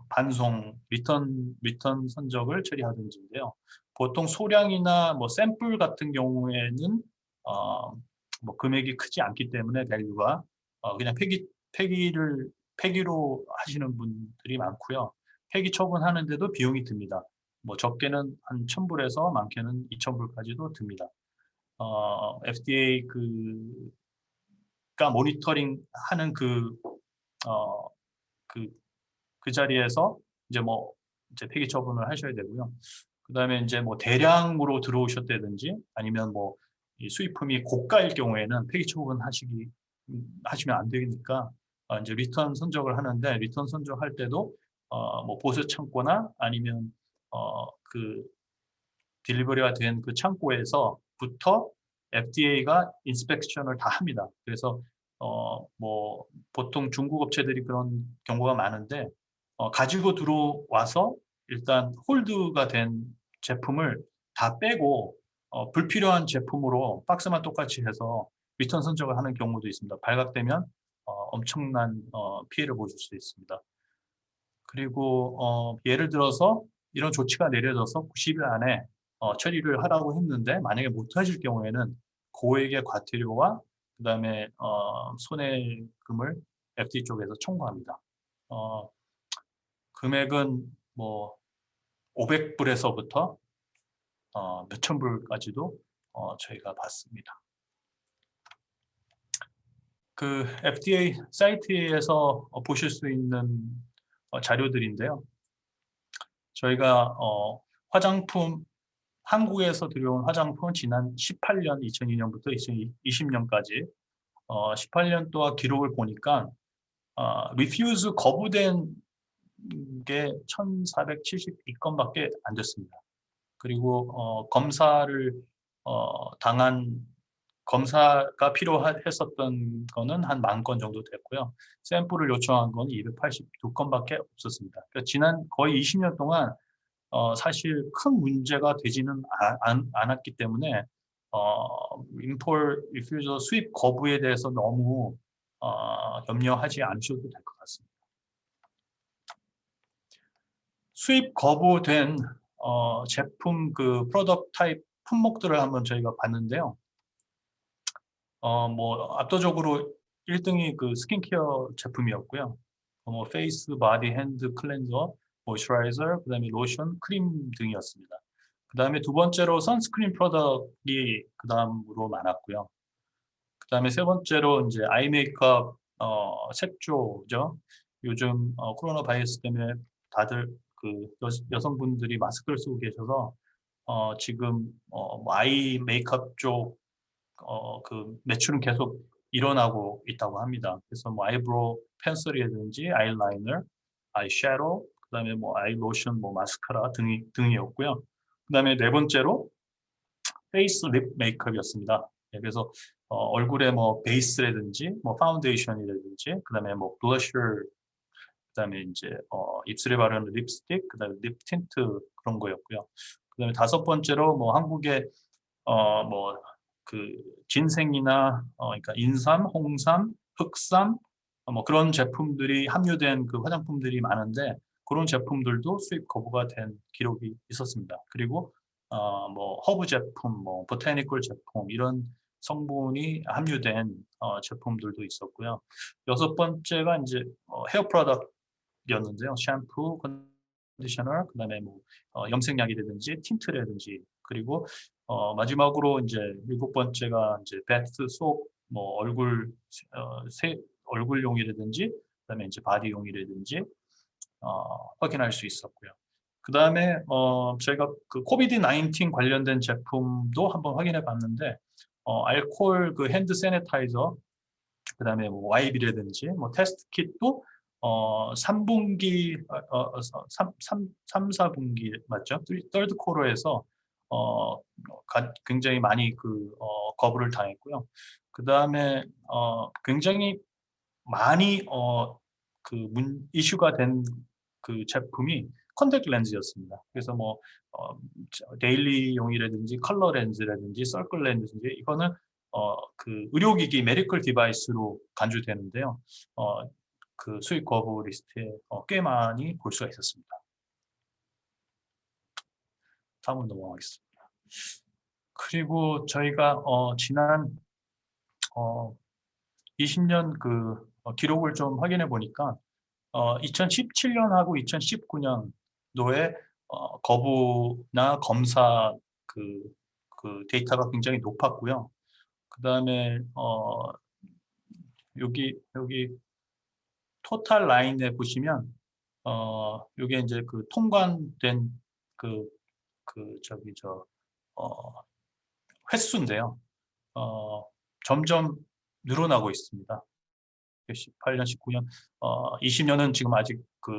Speaker 1: 반송 리턴 선적을 처리하든지인데요. 보통 소량이나 뭐 샘플 같은 경우에는 뭐 금액이 크지 않기 때문에 밸류가 그냥 폐기로 하시는 분들이 많고요. 폐기 처분하는데도 비용이 듭니다. 뭐 적게는 한 1,000불에서 많게는 2,000불까지도 듭니다. FDA 가 모니터링 하는 어, 그, 그 자리에서 이제 뭐 이제 폐기 처분을 하셔야 되고요. 그다음에 이제 뭐 대량으로 들어오셨다든지 아니면 뭐 이 수입품이 고가일 경우에는 폐기 처분 하시면 안 되니까 이제 리턴 선적을 하는데 리턴 선적할 때도 뭐 보수 창고나 아니면 그 딜리버리가 된 그 창고에서부터 FDA가 인스펙션을 다 합니다. 그래서 뭐 보통 중국 업체들이 그런 경우가 많은데 가지고 들어와서 일단 홀드가 된 제품을 다 빼고 불필요한 제품으로 박스만 똑같이 해서 리턴 선적을 하는 경우도 있습니다. 발각되면 엄청난 피해를 보실 수 있습니다. 그리고 예를 들어서 이런 조치가 내려져서 90일 안에 처리를 하라고 했는데 만약에 못하실 경우에는 고액의 과태료와 그다음에 손해금을 FD 쪽에서 청구합니다. 어, 금액은 뭐 500불에서부터 몇천 불까지도 저희가 받습니다. 그 FDA 사이트에서 보실 수 있는 자료들인데요. 저희가 화장품 한국에서 들여온 화장품은 지난 18년, 2002년부터 2020년까지 18년 동안 기록을 보니까 refuse 거부된 게 1,472건밖에 안 됐습니다. 그리고 검사를 당한 검사가 필요했었던 거는 한 10,000건 정도 됐고요. 샘플을 요청한 건 282건밖에 없었습니다. 그러니까 지난 거의 20년 동안 사실 큰 문제가 되지는 않았기 때문에 import refusal 수입 거부에 대해서 너무 염려하지 않으셔도 될 것 같습니다. 수입 거부된 제품 그 프로덕트 타입 품목들을 한번 저희가 봤는데요. 뭐 압도적으로 1등이 그 스킨케어 제품이었고요. 뭐 페이스, 바디, 핸드 클렌저, 모이스처라이저, 그다음에 로션, 크림 등이었습니다. 그다음에 두 번째로 선스크린 프로덕트이 그다음으로 많았고요. 그다음에 세 번째로 이제 아이 메이크업 색조죠. 요즘 코로나 바이러스 때문에 다들 그 여성분들이 마스크를 쓰고 계셔서 지금 뭐 아이 메이크업 쪽 그 매출은 계속 일어나고 있다고 합니다. 그래서 뭐 아이브로우 펜슬이라든지 아이라이너, 아이섀도우, 그다음에 뭐 아이 로션, 뭐 마스카라 등이었고요. 그다음에 네 번째로 페이스 립 메이크업이었습니다. 예, 그래서 얼굴에 뭐 베이스라든지 뭐 파운데이션이라든지 그다음에 뭐 블러셔, 그다음에 이제 입술에 바르는 립스틱, 그다음에 립 틴트 그런 거였고요. 그다음에 다섯 번째로 뭐 한국의 뭐 그 진생이나 그러니까 인삼, 홍삼, 흑삼 뭐 그런 제품들이 함유된 그 화장품들이 많은데 그런 제품들도 수입 거부가 된 기록이 있었습니다. 그리고 뭐 허브 제품, 뭐 보타니컬 제품 이런 성분이 함유된 제품들도 있었고요. 여섯 번째가 이제 헤어 프로덕트였는데요. 샴푸, 컨디셔너, 그다음에 뭐 염색약이라든지 틴트라든지 그리고 마지막으로 이제 일곱 번째가 이제 베스 속 뭐 얼굴용이라든지 그다음에 이제 바디용이라든지 확인할 수 있었고요. 그다음에 저희가 그 코비드 19 관련된 제품도 한번 확인해 봤는데 알코올 그 핸드 세니타이저 그다음에 뭐 와이비라든지 뭐 테스트 킷도 3분기 3, 4분기 맞죠? third quarter에서 굉장히 많이 그 거부를 당했고요. 그다음에 굉장히 많이 이슈가 된 그 제품이 컨택트 렌즈였습니다. 그래서 뭐 데일리용이라든지 컬러 렌즈라든지 서클 렌즈인지 이거는 그 의료기기 메디컬 디바이스로 간주되는데요. 그 수입 거부 리스트에 꽤 많이 볼 수가 있었습니다. 다음으로 넘어가겠습니다. 그리고 저희가 지난 20년 그 기록을 좀 확인해 보니까 2017년하고 2019년도에 거부나 검사 그 데이터가 굉장히 높았고요. 그다음에 여기 토탈 라인에 보시면 요게 이제 그 통관된 그 저기 횟수인데요. 점점 늘어나고 있습니다. 18년, 19년, 20년은 지금 아직 그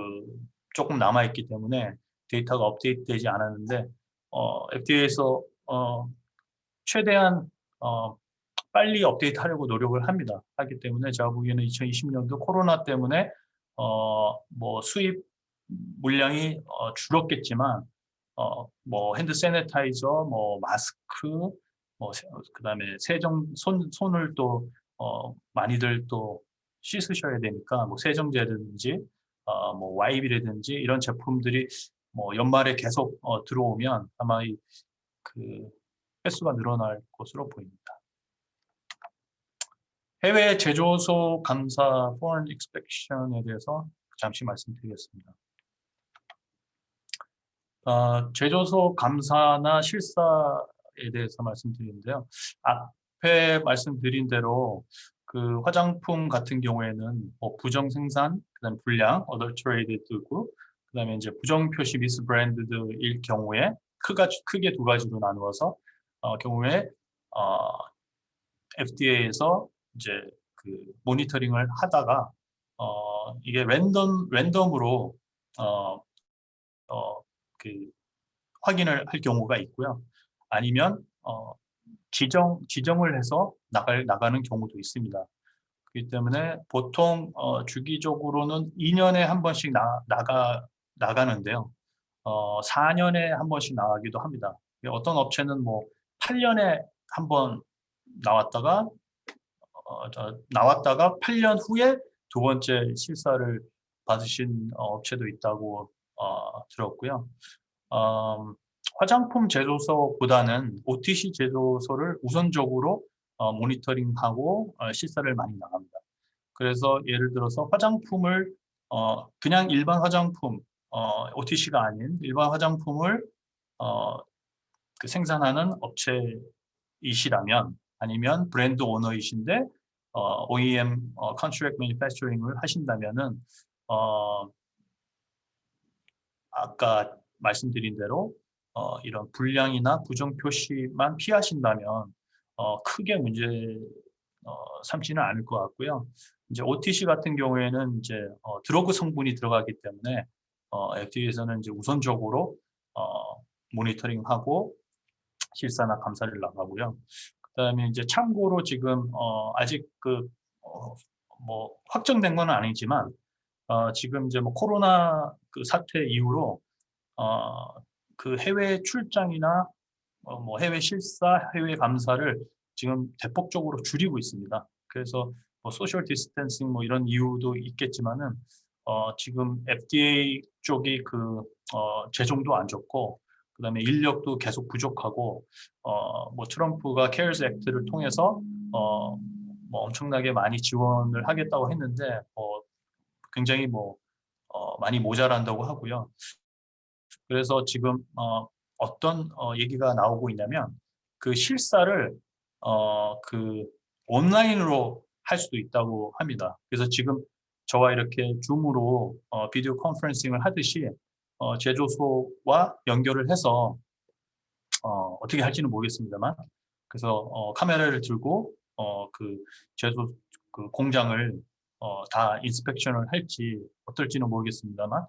Speaker 1: 조금 남아 있기 때문에 데이터가 업데이트되지 않았는데 FDA에서 최대한 빨리 업데이트하려고 노력을 합니다. 하기 때문에 제가 보기에는 2020년도 코로나 때문에 뭐 수입 물량이 줄었겠지만 뭐 핸드 세니타이저, 뭐 마스크, 뭐 그다음에 손을 또 많이들 또 씻으셔야 되니까 뭐 세정제라든지 뭐 와이비라든지 이런 제품들이 뭐 연말에 계속 들어오면 아마 그 횟수가 늘어날 것으로 보입니다. 해외 제조소 감사 (Foreign Inspection에 대해서 잠시 말씀드리겠습니다. 제조소 감사나 실사에 대해서 말씀드리는데요. 앞에 말씀드린 대로 그 화장품 같은 경우에는 뭐 부정 생산, 그다음 불량 (adulterated고), 그다음에 이제 부정 표시 (misbranded일) 경우에 크게 두 가지로 나누어서 경우에 FDA에서 이제 그 모니터링을 하다가 이게 랜덤으로 어, 그 확인을 할 경우가 있고요. 아니면 지정을 해서 나가는 경우도 있습니다. 그렇기 때문에 보통 주기적으로는 2년에 한 번씩 나가는데요. 4년에 한 번씩 나가기도 합니다. 어떤 업체는 뭐 8년에 한 번 나왔다가 8년 후에 두 번째 실사를 받으신 업체도 있다고 들었고요. 화장품 제조소보다는 OTC 제조소를 우선적으로 모니터링하고 실사를 많이 나갑니다. 그래서 예를 들어서 화장품을 그냥 일반 화장품 OTC가 아닌 일반 화장품을 어, 그 생산하는 업체이시라면 아니면 브랜드 오너이신데 OEM Contract Manufacturing을 하신다면은 어, 아까 말씀드린 대로 이런 불량이나 부정 표시만 피하신다면 크게 문제 삼지는 않을 것 같고요. 이제 OTC 같은 경우에는 이제 드러그 성분이 들어가기 때문에 FDA에서는 이제 우선적으로 모니터링하고 실사나 감사를 나가고요. 그다음에 이제 참고로 지금 아직 뭐 확정된 건 아니지만 지금 이제 뭐 코로나 그 사태 이후로 어, 그 해외 출장이나 뭐 해외 실사, 해외 감사를 지금 대폭적으로 줄이고 있습니다. 그래서 뭐 소셜 디스턴싱 뭐 이런 이유도 있겠지만은 지금 FDA 쪽이 재정도 안 좋고 그다음에 인력도 계속 부족하고 뭐 트럼프가 케어스 액트를 통해서 뭐 엄청나게 많이 지원을 하겠다고 했는데 굉장히 많이 모자란다고 하고요. 그래서 지금 어떤 얘기가 나오고 있냐면 그 실사를 그 온라인으로 할 수도 있다고 합니다. 그래서 지금 저와 이렇게 줌으로 비디오 컨퍼런싱을 하듯이 제조소와 연결을 해서 어떻게 할지는 모르겠습니다만 그래서 카메라를 들고 그 제조 그 공장을 다 인스펙션을 할지 어떨지는 모르겠습니다만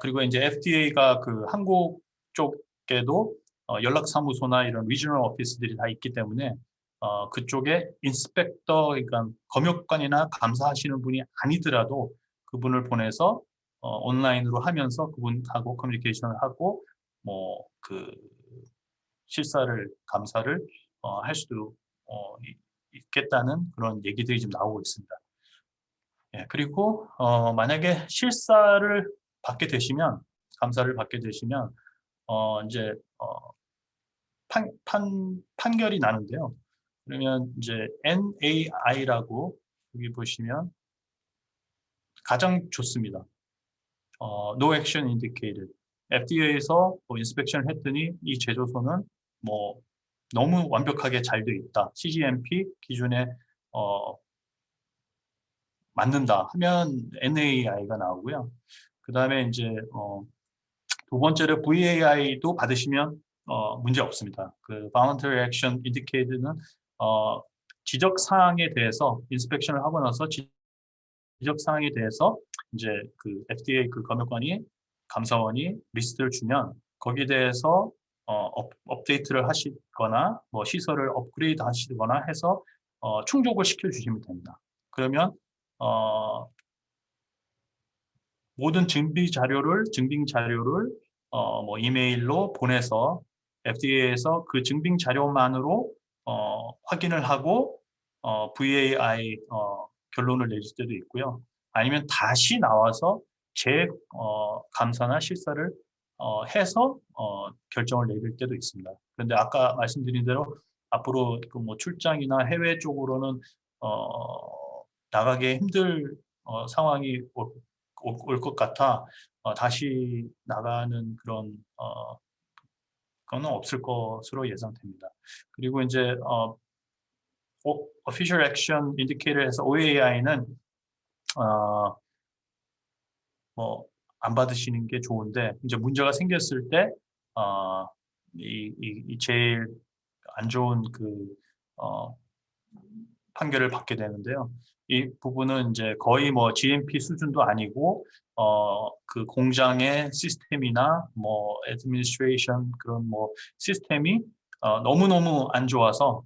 Speaker 1: 그리고 이제 FDA가 그 한국 쪽에도 연락사무소나 이런 리저널 오피스들이 다 있기 때문에 그쪽에 인스펙터, 그러니까 검역관이나 감사하시는 분이 아니더라도 그분을 보내서 온라인으로 하면서 그분하고 커뮤니케이션을 하고 뭐 그 실사를 감사를 할 수도 있겠다는 그런 얘기들이 지금 나오고 있습니다. 예, 그리고 만약에 실사를 받게 되시면 감사를 받게 되시면 이제 판결이 나는데요. 그러면 이제 NAI라고 여기 보시면 가장 좋습니다. No Action Indicated. FDA에서 인스펙션을 했더니 이 제조소는 뭐 너무 완벽하게 잘 돼 있다. CGMP 기준에 맞는다 하면 NAI가 나오고요. 그 다음에 이제 두 번째로 VAI도 받으시면 문제 없습니다. 그 Voluntary Action Indicated는 지적 사항에 대해서 인스펙션을 하고 나서 지적 사항에 대해서 이제 그 FDA 그 검역관이 감사원이 리스트를 주면 거기에 대해서 업데이트를 하시거나 뭐 시설을 업그레이드 하시거나 해서 충족을 시켜 주시면 됩니다. 그러면 모든 증빙 자료를 뭐 이메일로 보내서 FDA에서 그 증빙 자료만으로 확인을 하고 VAI 결론을 내릴 때도 있고요. 아니면 다시 나와서 감사나 실사를 해서 결정을 내릴 때도 있습니다. 그런데 아까 말씀드린 대로 앞으로 그 뭐 출장이나 해외 쪽으로는 나가기 힘들 상황이 올 것 같아 다시 나가는 그런 거는 없을 것으로 예상됩니다. 그리고 이제 Official Action Indicator에서 OAI는 뭐 안 받으시는 게 좋은데 이제 문제가 생겼을 때 제일 안 좋은 판결을 받게 되는데요. 이 부분은 이제 거의 뭐 GMP 수준도 아니고 그 공장의 시스템이나 뭐 애드미니스트레이션 그런 뭐 시스템이 너무너무 안 좋아서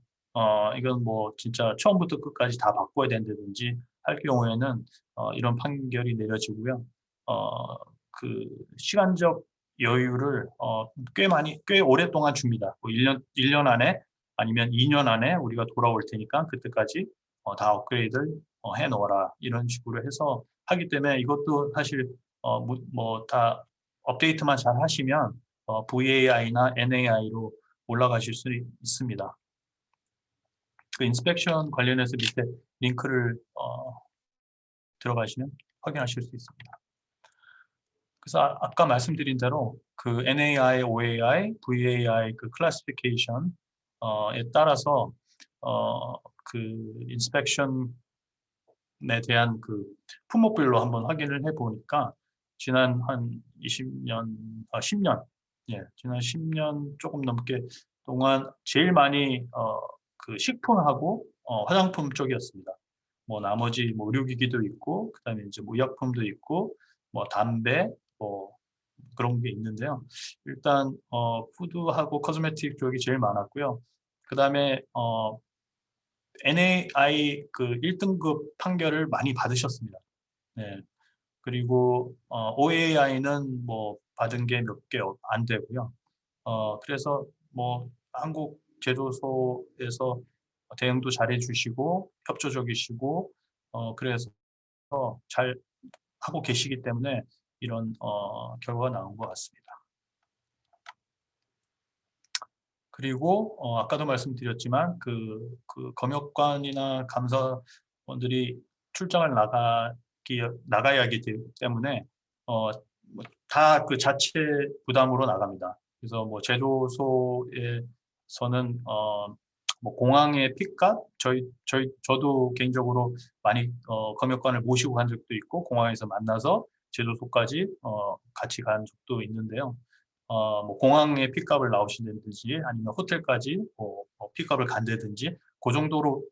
Speaker 1: 이건 뭐 진짜 처음부터 끝까지 다 바꿔야 된다든지 할 경우에는 이런 판결이 내려지고요. 그 시간적 여유를 꽤 오랫동안 줍니다. 뭐 1년 안에 아니면 2년 안에 우리가 돌아올 테니까 그때까지 다 업그레이드를 해 놓아라 이런 식으로 해서 하기 때문에 이것도 사실 뭐 다 업데이트만 잘 하시면 VAI나 NAI로 올라가실 수 있습니다. 그 인스펙션 관련해서 밑에 링크를 들어가시면 확인하실 수 있습니다. 그래서 아까 말씀드린 대로 그 NAI, OAI, VAI 그 클래시피케이션에 따라서 그 인스펙션에 대한 그 품목별로 한번 확인을 해보니까 지난 한 10년, 예, 지난 10년 조금 넘게 동안 제일 많이 그 식품하고 화장품 쪽이었습니다. 뭐 나머지 뭐 의료기기도 있고, 그다음에 이제 뭐 의약품도 있고, 뭐 담배, 뭐 그런 게 있는데요. 일단 푸드하고 코스메틱 쪽이 제일 많았고요. 그다음에 NAI 그 1등급 판결을 많이 받으셨습니다. 네. 그리고 OAI는 뭐 받은 게 몇 개 안 되고요. 그래서 뭐 한국 제조소에서 대응도 잘해 주시고 협조적이시고 그래서 잘 하고 계시기 때문에 이런 결과가 나온 것 같습니다. 그리고 아까도 말씀드렸지만 그 검역관이나 감사원들이 출장을 나가야 하기 때문에 다 그 자체 부담으로 나갑니다. 그래서 뭐 제조소에서는 뭐 공항의 픽업 저도 개인적으로 많이 검역관을 모시고 간 적도 있고 공항에서 만나서 제조소까지 같이 간 적도 있는데요. 뭐 공항에 픽업을 나오신다든지 아니면 호텔까지 픽업을 간다든지 그 정도로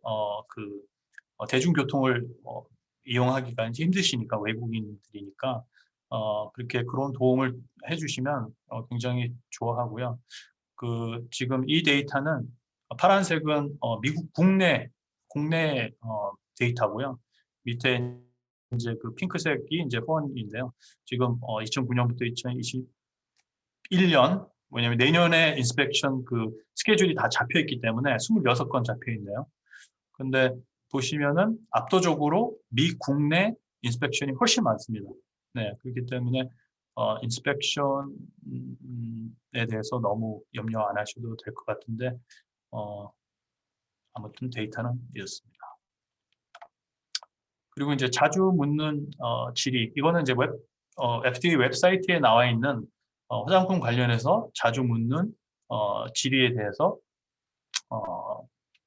Speaker 1: 대중교통을 이용하기가 이제 힘드시니까 외국인들이니까 그렇게 그런 도움을 해주시면 굉장히 좋아하고요. 그 지금 이 데이터는 파란색은 미국 국내 데이터고요. 밑에 이제 그 핑크색이 이제 후원인데요. 지금 2009년부터 2021년 왜냐면 내년에 인스펙션 그 스케줄이 다 잡혀 있기 때문에 26건 잡혀 있네요. 근데 보시면은 압도적으로 미 국내 인스펙션이 훨씬 많습니다. 네, 그렇기 때문에 인스펙션에 대해서 너무 염려 안 하셔도 될 것 같은데 아무튼 데이터는 이렇습니다. 그리고 이제 자주 묻는 질의 이거는 이제 FDA 웹사이트에 나와 있는 화장품 관련해서 자주 묻는 질의에 대해서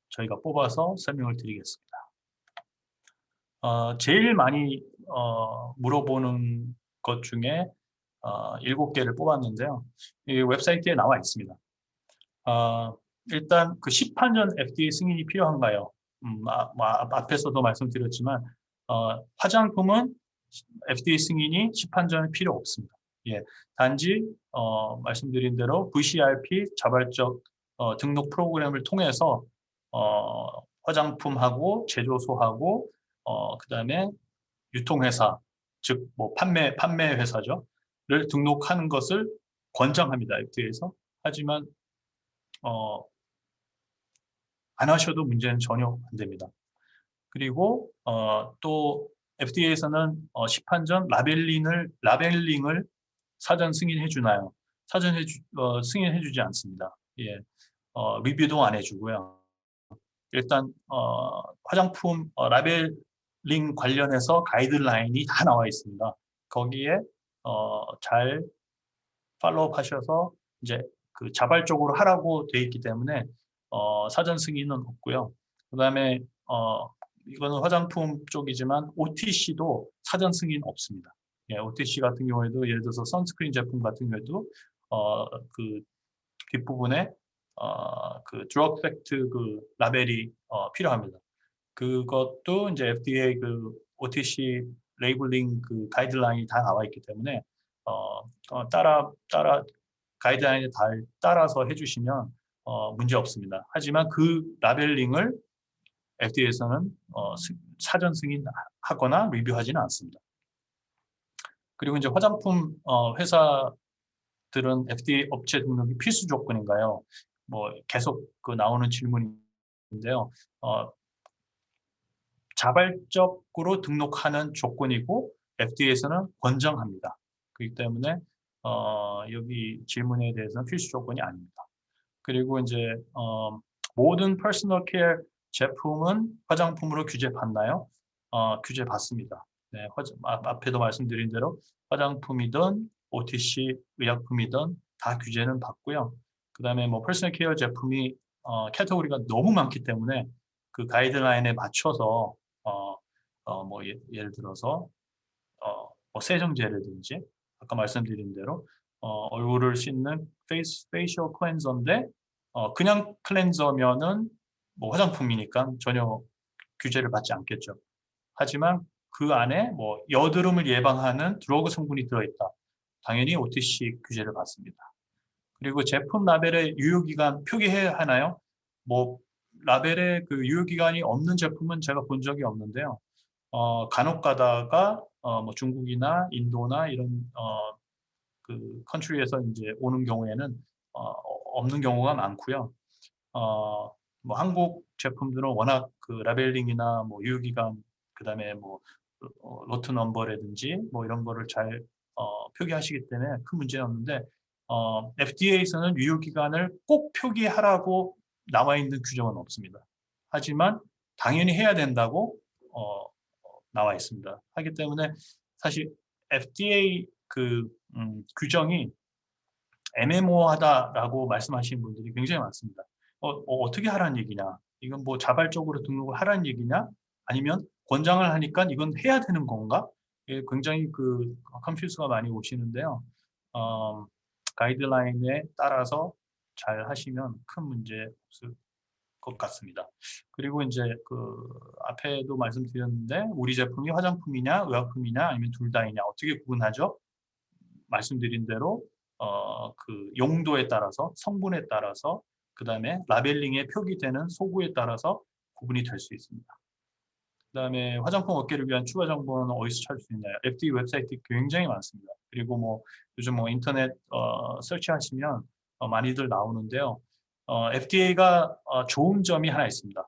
Speaker 1: 저희가 뽑아서 설명을 드리겠습니다. 제일 많이 물어보는 것 중에 7개를 뽑았는데요. 이 웹사이트에 나와 있습니다. 일단 그 시판전 FDA 승인이 필요한가요? 앞에서도 말씀드렸지만 화장품은 FDA 승인이 시판전에 필요 없습니다. 예, 단지 말씀드린 대로 VCRP 자발적 등록 프로그램을 통해서 화장품하고 제조소하고 그다음에 유통회사, 즉 뭐 판매 회사죠,를 등록하는 것을 권장합니다. FDA에서. 하지만 안 하셔도 문제는 전혀 안 됩니다. 그리고 또 FDA에서는 시판전 라벨링을 사전 승인해 주나요? 사전 승인해 주지 않습니다. 예, 리뷰도 안 해주고요. 일단 화장품 라벨링 관련해서 가이드라인이 다 나와 있습니다. 거기에 잘 팔로우 하셔서 이제 그 자발적으로 하라고 돼 있기 때문에 사전 승인은 없고요. 그다음에 이거는 화장품 쪽이지만 OTC도 사전 승인 없습니다. 예, OTC 같은 경우에도 예를 들어서 선스크린 제품 같은 경우에도 그 뒷부분에 그 드럭 팩트 그 라벨이 필요합니다. 그것도 이제 FDA 그 OTC 레이블링 그 가이드라인이 다 나와 있기 때문에 가이드라인에 따라서 해주시면 문제 없습니다. 하지만 그 라벨링을 FDA에서는 사전 승인하거나 리뷰하지는 않습니다. 그리고 이제 화장품 회사들은 FDA 업체 등록이 필수 조건인가요? 뭐 계속 그 나오는 질문인데요. 자발적으로 등록하는 조건이고 FDA에서는 권장합니다. 그렇기 때문에 여기 질문에 대해서는 필수 조건이 아닙니다. 그리고 이제 모든 퍼스널 케어 제품은 화장품으로 규제받나요? 규제 받습니다. 네, 앞에도 말씀드린 대로 화장품이든 OTC 의약품이든 다 규제는 받고요. 그다음에 뭐 퍼스널 케어 제품이 카테고리가 너무 많기 때문에 그 가이드라인에 맞춰서 뭐 예를 들어서 뭐 세정제라든지 아까 말씀드린 대로 얼굴을 씻는 페이셜 클렌저인데 그냥 클렌저면은 뭐 화장품이니까 전혀 규제를 받지 않겠죠. 하지만 그 안에 뭐 여드름을 예방하는 드러그 성분이 들어있다. 당연히 OTC 규제를 받습니다. 그리고 제품 라벨에 유효기간 표기해야 하나요? 뭐 라벨에 그 유효기간이 없는 제품은 제가 본 적이 없는데요. 간혹 가다가 뭐 중국이나 인도나 이런 그 컨트리에서 이제 오는 경우에는 없는 경우가 많고요. 뭐 한국 제품들은 워낙 그 라벨링이나 뭐 유효기간 그다음에 뭐 로트 넘버라든지 뭐 이런 거를 잘 표기하시기 때문에 큰 문제는 없는데 FDA에서는 유효기간을 꼭 표기하라고 나와 있는 규정은 없습니다. 하지만 당연히 해야 된다고 나와 있습니다. 하기 때문에 사실 FDA 그 규정이 애매모호하다라고 말씀하시는 분들이 굉장히 많습니다. 어떻게 하라는 얘기냐? 이건 뭐 자발적으로 등록을 하라는 얘기냐? 아니면 권장을 하니까 이건 해야 되는 건가? 예, 굉장히 그 컨퓨즈가 많이 오시는데요. 어, 가이드라인에 따라서 잘 하시면 큰 문제 없을 것 같습니다. 그리고 이제 그 앞에도 말씀드렸는데 우리 제품이 화장품이냐 의약품이냐 아니면 둘 다이냐 어떻게 구분하죠? 말씀드린 대로 그 용도에 따라서 성분에 따라서 그다음에 라벨링에 표기되는 소구에 따라서 구분이 될 수 있습니다. 그다음에 화장품 업계를 위한 추가 정보는 어디서 찾을 수 있나요? FDA 웹사이트 굉장히 많습니다. 그리고 뭐 요즘 뭐 인터넷 서치하시면 많이들 나오는데요. FDA가 좋은 점이 하나 있습니다.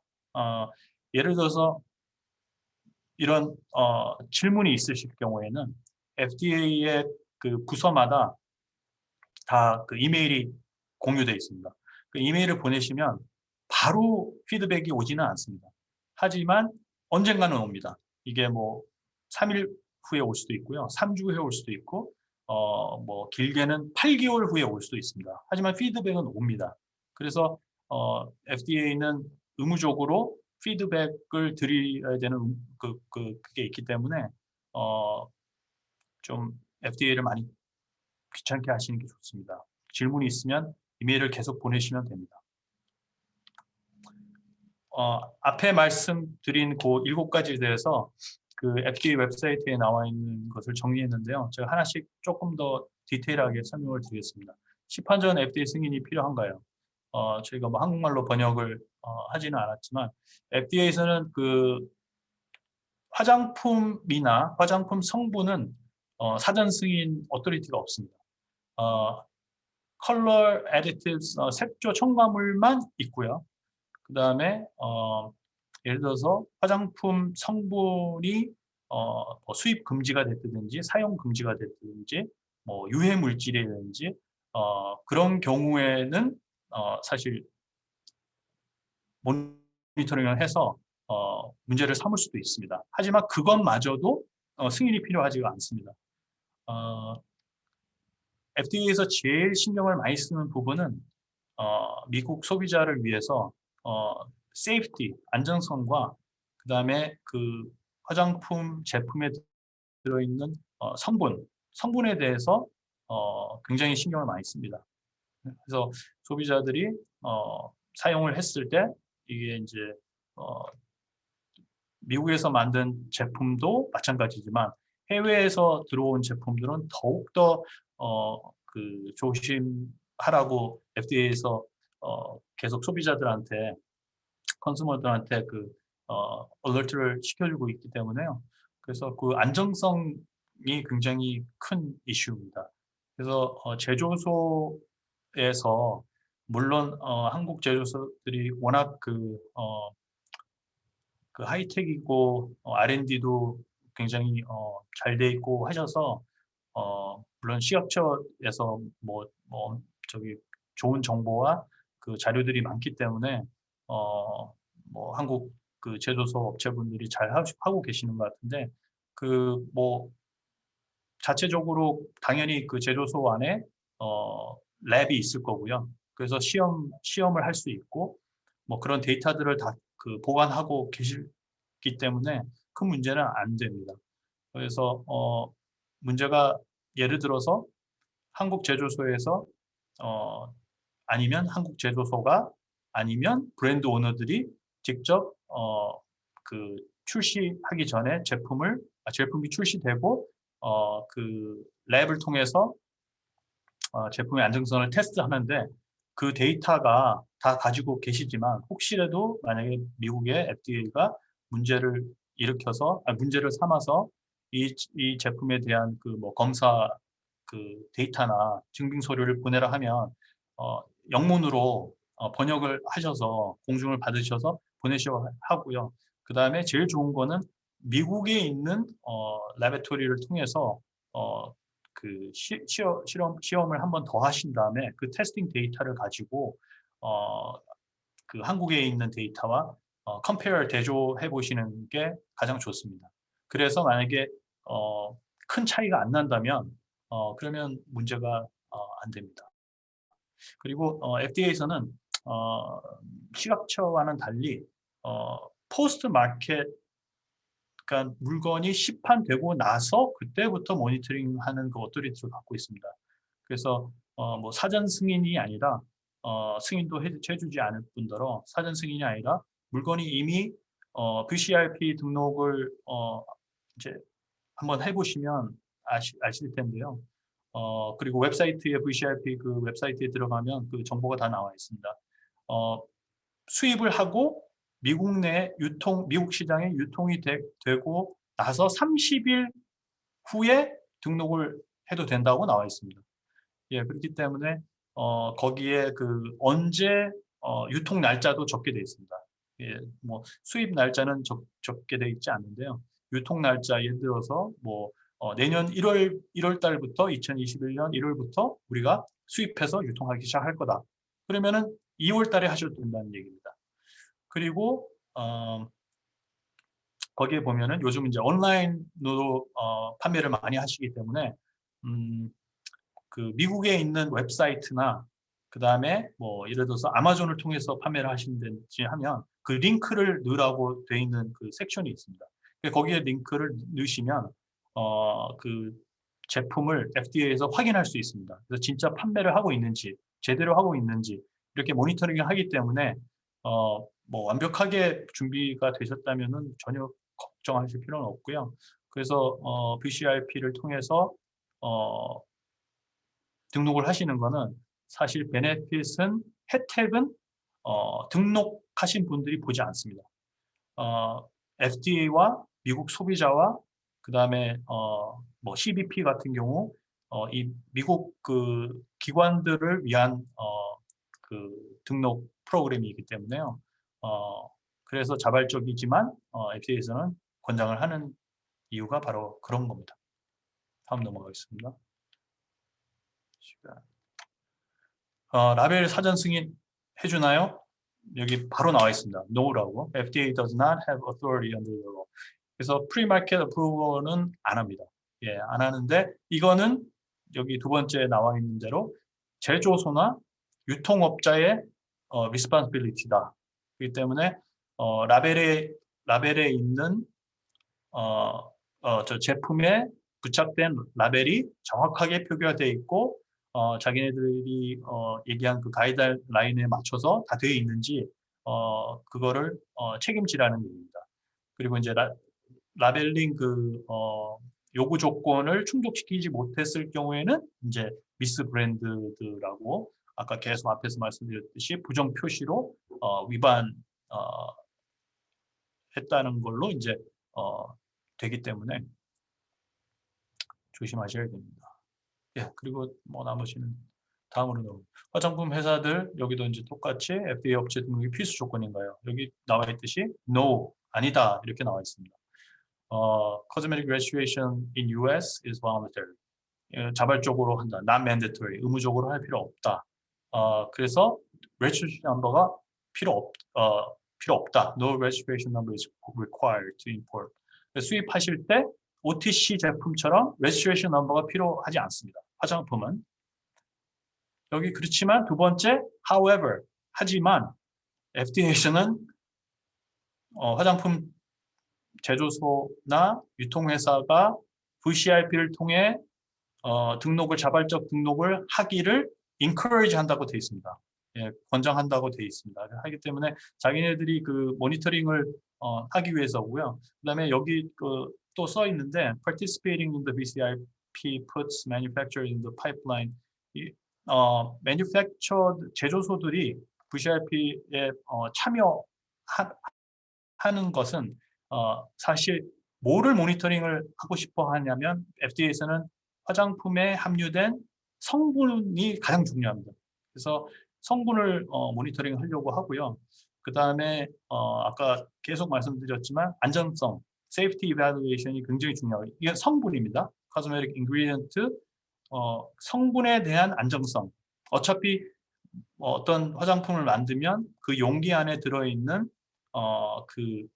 Speaker 1: 예를 들어서 이런 질문이 있으실 경우에는 FDA의 그 부서마다 다 그 이메일이 공유되어 있습니다. 그 이메일을 보내시면 바로 피드백이 오지는 않습니다. 하지만 언젠가는 옵니다. 이게 뭐 3일 후에 올 수도 있고요. 3주 후에 올 수도 있고 뭐 길게는 8개월 후에 올 수도 있습니다. 하지만 피드백은 옵니다. 그래서 FDA는 의무적으로 피드백을 드려야 되는 그게 있기 때문에 좀 FDA를 많이 귀찮게 하시는 게 좋습니다. 질문이 있으면 이메일을 계속 보내시면 됩니다. 앞에 말씀드린 그 7가지에 대해서 그 FDA 웹사이트에 나와 있는 것을 정리했는데요. 제가 하나씩 조금 더 디테일하게 설명을 드리겠습니다. 시판전 FDA 승인이 필요한가요? 저희가 뭐 한국말로 번역을 하지는 않았지만 FDA에서는 그 화장품이나 화장품 성분은 사전 승인 어토리티가 없습니다. 컬러 에디티브스 색조 첨가물만 있고요. 그 다음에 예를 들어서 화장품 성분이 뭐 수입 금지가 됐든지 사용 금지가 됐든지 뭐 유해 물질이라든지 그런 경우에는 사실 모니터링을 해서 문제를 삼을 수도 있습니다. 하지만 그것마저도 승인이 필요하지가 않습니다. FDA에서 제일 신경을 많이 쓰는 부분은 미국 소비자를 위해서 세이프티, 안전성과 그 다음에 그 화장품 제품에 들어있는 성분에 대해서 굉장히 신경을 많이 씁니다. 그래서 소비자들이 사용을 했을 때 이게 이제 미국에서 만든 제품도 마찬가지지만 해외에서 들어온 제품들은 더욱더 그 조심하라고 FDA에서 계속 소비자들한테 컨슈머들한테 그 얼러트를 시켜주고 있기 때문에요. 그래서 그 안정성이 굉장히 큰 이슈입니다. 그래서 제조소에서 물론 한국 제조소들이 워낙 그 하이텍이고 R&D도 굉장히 잘 돼 있고 하셔서 물론 물론 시각처에서 저기 좋은 정보와 그 자료들이 많기 때문에 뭐 한국 그 제조소 업체분들이 잘 하고 계시는 것 같은데 그 뭐 자체적으로 당연히 그 제조소 안에 랩이 있을 거고요. 그래서 시험을 할 수 있고 뭐 그런 데이터들을 다 그 보관하고 계시기 때문에 큰 문제는 안 됩니다. 그래서 문제가 예를 들어서 한국 제조소에서 어 아니면 한국 제조소가 아니면 브랜드 오너들이 직접 그 출시하기 전에 제품이 출시되고 그 랩을 통해서 제품의 안정성을 테스트하는데 그 데이터가 다 가지고 계시지만 혹시라도 만약에 미국의 FDA가 문제를 문제를 삼아서 이 제품에 대한 그 뭐 검사 그 데이터나 증빙 서류를 보내라 하면 영문으로 번역을 하셔서 공증을 받으셔서 보내셔야 하고요. 그 다음에 제일 좋은 거는 미국에 있는 라보라토리를 통해서 그 시험을 한 번 더 하신 다음에 그 테스팅 데이터를 가지고 그 한국에 있는 데이터와 컴페어 대조해 보시는 게 가장 좋습니다. 그래서 만약에 큰 차이가 안 난다면 그러면 문제가 안 됩니다. 그리고 FDA에서는 시각처와는 달리 포스트 마켓 그러니까 물건이 시판되고 나서 그때부터 모니터링하는 그 어토리티를 갖고 있습니다. 그래서 뭐 사전 승인이 아니라 승인도 해주지 않을 뿐더러 사전 승인이 아니라 물건이 이미 VCRP 등록을 이제 한번 해보시면 아실 텐데요. 그리고 웹사이트에 VCRP 그 웹사이트에 들어가면 그 정보가 다 나와 있습니다. 수입을 하고 미국 시장에 유통이 되고 나서 30일 후에 등록을 해도 된다고 나와 있습니다. 예, 그렇기 때문에 거기에 그 언제 유통 날짜도 적게 되어 있습니다. 예, 뭐 수입 날짜는 적게 되어 있지 않는데요. 유통 날짜 예를 들어서 뭐 내년 1월 달부터 2021년 1월부터 우리가 수입해서 유통하기 시작할 거다. 그러면은 2월 달에 하셔도 된다는 얘기입니다. 그리고 거기에 보면은 요즘 이제 온라인으로 판매를 많이 하시기 때문에 그 미국에 있는 웹사이트나 그 다음에 뭐 예를 들어서 아마존을 통해서 판매를 하신다든지 하면 그 링크를 넣으라고 되어 있는 그 섹션이 있습니다. 거기에 링크를 넣으시면 그 제품을 FDA에서 확인할 수 있습니다. 그래서 진짜 판매를 하고 있는지 제대로 하고 있는지 이렇게 모니터링을 하기 때문에 뭐 완벽하게 준비가 되셨다면은 전혀 걱정하실 필요는 없고요. 그래서 VCRP를 통해서 등록을 하시는 거는 사실 혜택은 등록하신 분들이 보지 않습니다. FDA와 미국 소비자와 그 다음에 뭐 CBP 같은 경우 이 미국 그 기관들을 위한 그 등록 프로그램이기 때문에요. 그래서 자발적이지만 FDA에서는 권장을 하는 이유가 바로 그런 겁니다. 다음 넘어가겠습니다. 라벨 사전 승인 해주나요? 여기 바로 나와 있습니다. No라고. FDA does not have authority under the law. 그래서 pre-market approval은 안 합니다. 예, 안 하는데 이거는 여기 두 번째 나와 있는 대로 제조소나 유통업자의 responsibility다. 그렇기 때문에 라벨에 있는 저 제품에 부착된 라벨이 정확하게 표기가 되어 있고 자기네들이 얘기한 그 가이드라인에 맞춰서 다 되어 있는지 그거를 책임지라는 얘기입니다. 그리고 이제 라벨링 그 요구 조건을 충족시키지 못했을 경우에는 이제 미스 브랜드들하고 아까 계속 앞에서 말씀드렸듯이 부정 표시로 위반 했다는 걸로 이제 되기 때문에 조심하셔야 됩니다. 예, 그리고 뭐 나머지는 다음으로 화장품 회사들 여기도 이제 똑같이 FDA 업체 등록이 필수 조건인가요? 여기 나와 있듯이 No, 아니다 이렇게 나와 있습니다. Cosmetic registration in US is voluntary. 자발적으로 한다. not mandatory. 의무적으로 할 필요 없다. 그래서 registration number가 필요 없다. No registration number is required to import. 수입하실 때 OTC 제품처럼 registration number가 필요하지 않습니다. 화장품은. 여기 그렇지만 두 번째, however, 하지만 FDA에서는 화장품 제조소나 유통회사가 VCRP를 통해 자발적 등록을 하기를 encourage 한다고 되어 있습니다. 예, 권장한다고 되어 있습니다. 하기 때문에 자기네들이 그 모니터링을 하기 위해서고요. 그다음에 여기 또 써 있는데 participating in the VCRP puts manufacturers in the pipeline. manufactured 제조소들이 VCRP에 참여하는 것은 사실 뭐를 모니터링을 하고 싶어 하냐면 FDA에서는 화장품에 함유된 성분이 가장 중요합니다. 그래서 성분을 모니터링 하려고 하고요. 그 다음에 아까 계속 말씀드렸지만 안전성, safety evaluation이 굉장히 중요해요. 이게 성분입니다. cosmetic ingredient, 성분에 대한 안정성. 어차피 어떤 화장품을 만들면 그 용기 안에 들어있는 그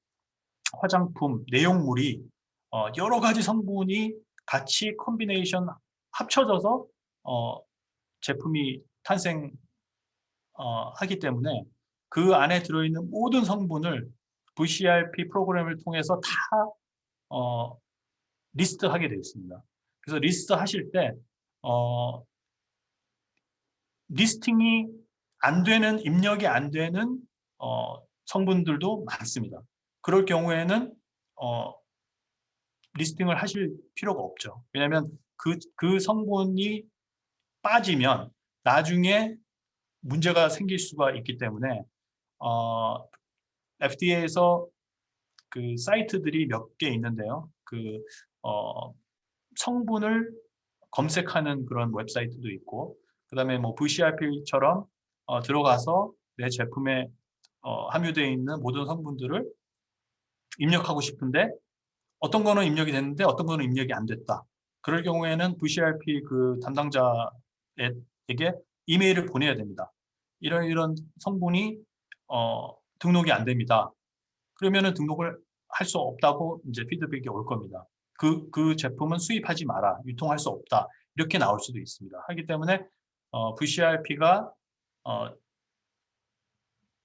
Speaker 1: 화장품 내용물이 여러 가지 성분이 같이 컨비네이션 합쳐져서 제품이 탄생하기 때문에 그 안에 들어있는 모든 성분을 VCRP 프로그램을 통해서 다 리스트하게 되어 있습니다. 그래서 리스트 하실 때 리스팅이 안 되는, 입력이 안 되는 성분들도 많습니다. 그럴 경우에는 리스팅을 하실 필요가 없죠. 왜냐하면 그 성분이 빠지면 나중에 문제가 생길 수가 있기 때문에 FDA에서 그 사이트들이 몇 개 있는데요. 성분을 검색하는 그런 웹사이트도 있고, 그 다음에 뭐 VCRP처럼 들어가서 내 제품에 함유되어 있는 모든 성분들을 입력하고 싶은데 어떤 거는 입력이 됐는데 어떤 거는 입력이 안 됐다. 그럴 경우에는 VCRP 그 담당자에게 이메일을 보내야 됩니다. 이런 성분이 등록이 안 됩니다. 그러면은 등록을 할 수 없다고 이제 피드백이 올 겁니다. 그 제품은 수입하지 마라, 유통할 수 없다, 이렇게 나올 수도 있습니다. 하기 때문에 VCRP가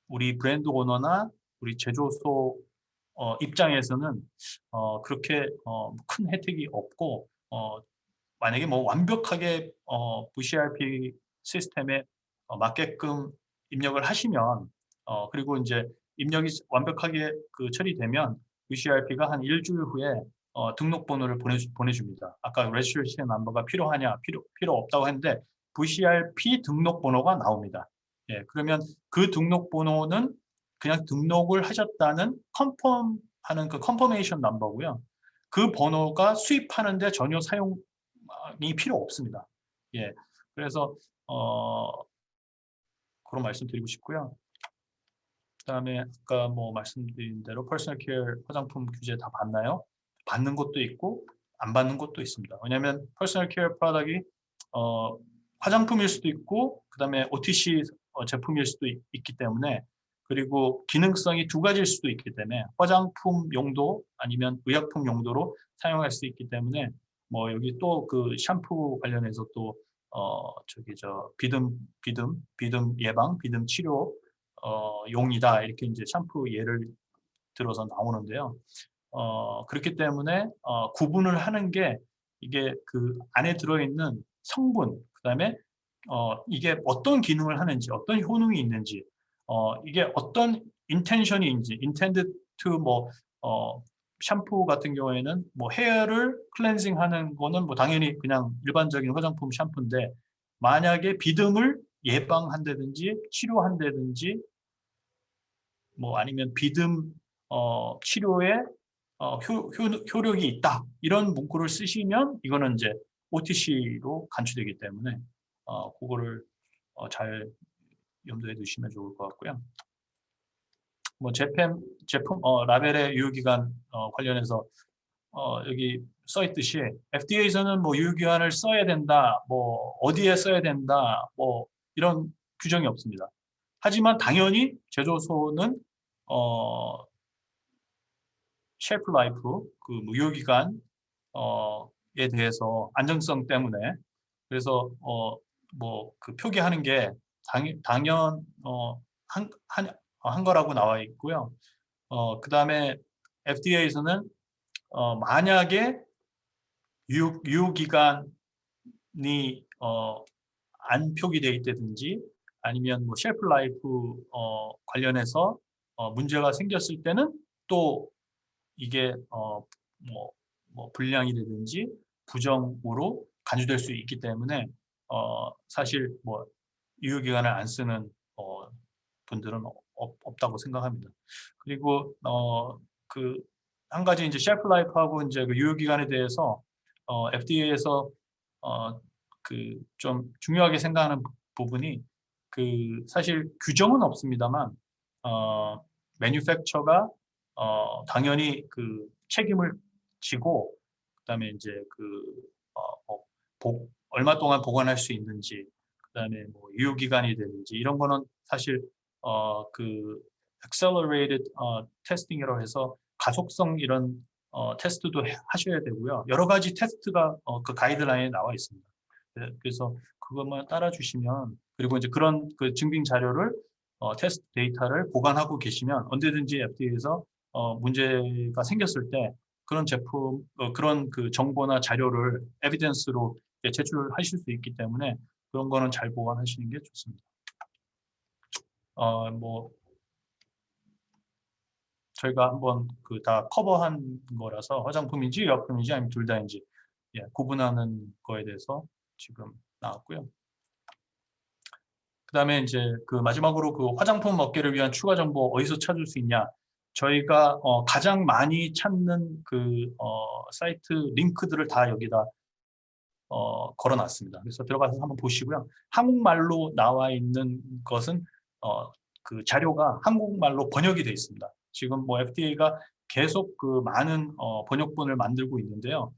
Speaker 1: 우리 브랜드 오너나 우리 제조소 입장에서는 그렇게 큰 혜택이 없고, 만약에 뭐 완벽하게 VCRP 시스템에 맞게끔 입력을 하시면 그리고 이제 입력이 완벽하게 처리되면 VCRP가 한 일주일 후에 등록번호를 보내줍니다. 아까 registration number가 필요하냐, 필요 없다고 했는데 VCRP 등록번호가 나옵니다. 예, 그러면 그 등록번호는 그냥 등록을 하셨다는 컨펌하는 그 컨퍼메이션 넘버고요. 그 번호가 수입하는데 전혀 사용이 필요 없습니다. 예, 그래서 그런 말씀드리고 싶고요. 그다음에 아까 뭐 말씀드린 대로 퍼스널 케어 화장품 규제 다 봤나요? 받는 것도 있고 안 받는 것도 있습니다. 왜냐하면 퍼스널 케어 프로덕이 화장품일 수도 있고 그다음에 OTC 제품일 수도 있기 때문에, 그리고 기능성이 두 가지일 수도 있기 때문에 화장품 용도 아니면 의약품 용도로 사용할 수 있기 때문에, 뭐 여기 또 그 샴푸 관련해서 또 비듬 예방, 비듬 치료 용이다, 이렇게 이제 샴푸 예를 들어서 나오는데요. 그렇기 때문에 구분을 하는 게 이게 그 안에 들어있는 성분, 그다음에 이게 어떤 기능을 하는지, 어떤 효능이 있는지, 이게 어떤 인텐션인지, intended to 샴푸 같은 경우에는 뭐 헤어를 클렌징 하는 거는 뭐 당연히 그냥 일반적인 화장품 샴푸인데, 만약에 비듬을 예방한다든지 치료한다든지 뭐 아니면 비듬 치료에 효력이 있다, 이런 문구를 쓰시면 이거는 이제 OTC로 간주되기 때문에 그거를 잘 염두에 두시면 좋을 것 같고요. 뭐 제품 라벨의 유효기간 관련해서 여기 써 있듯이 FDA에서는 뭐 유효기간을 써야 된다, 뭐 어디에 써야 된다, 뭐 이런 규정이 없습니다. 하지만 당연히 제조소는 쉘프 라이프 그 유효기간 에 대해서 안정성 때문에 그래서 뭐 그 표기하는 게 당연 한 거라고 나와 있고요. 그다음에 FDA에서는 만약에 유효기간이 안 표기되어 있다든지 아니면 뭐 쉘프 라이프 관련해서 문제가 생겼을 때는 또 이게 불량이라든지 부정으로 간주될 수 있기 때문에 사실 뭐 유효기간을 안 쓰는 분들은 없다고 생각합니다. 그리고 그 한 가지 이제 쉘프 라이프하고 이제 그 유효기간에 대해서 FDA에서 그 좀 중요하게 생각하는 부분이 그 사실 규정은 없습니다만 매뉴팩처가 당연히 그 책임을 지고 그다음에 이제 얼마 동안 보관할 수 있는지 그다음에 뭐 유효기간이 되는지 이런 거는 사실 그 accelerated testing이라고 해서 가속성 이런 테스트도 하셔야 되고요. 여러 가지 테스트가 그 가이드라인에 나와 있습니다. 그래서 그것만 따라 주시면 그리고 이제 그런 그 증빙 자료를 테스트 데이터를 보관하고 계시면 언제든지 FDA에서 문제가 생겼을 때 그런 제품 그런 그 정보나 자료를 에비던스로 제출하실 수 있기 때문에 그런 거는 잘 보관하시는 게 좋습니다. 뭐 저희가 한번 그 다 커버한 거라서 화장품인지 의약품인지 아니면 둘 다인지 구분하는 거에 대해서 지금 나왔고요. 그다음에 이제 그 마지막으로 그 화장품 업계를 위한 추가 정보 어디서 찾을 수 있냐? 저희가 가장 많이 찾는 그 사이트 링크들을 다 여기다 걸어놨습니다. 그래서 들어가서 한번 보시고요. 한국말로 나와 있는 것은 그 자료가 한국말로 번역이 되어 있습니다. 지금 뭐 FDA가 계속 그 많은 번역본을 만들고 있는데요.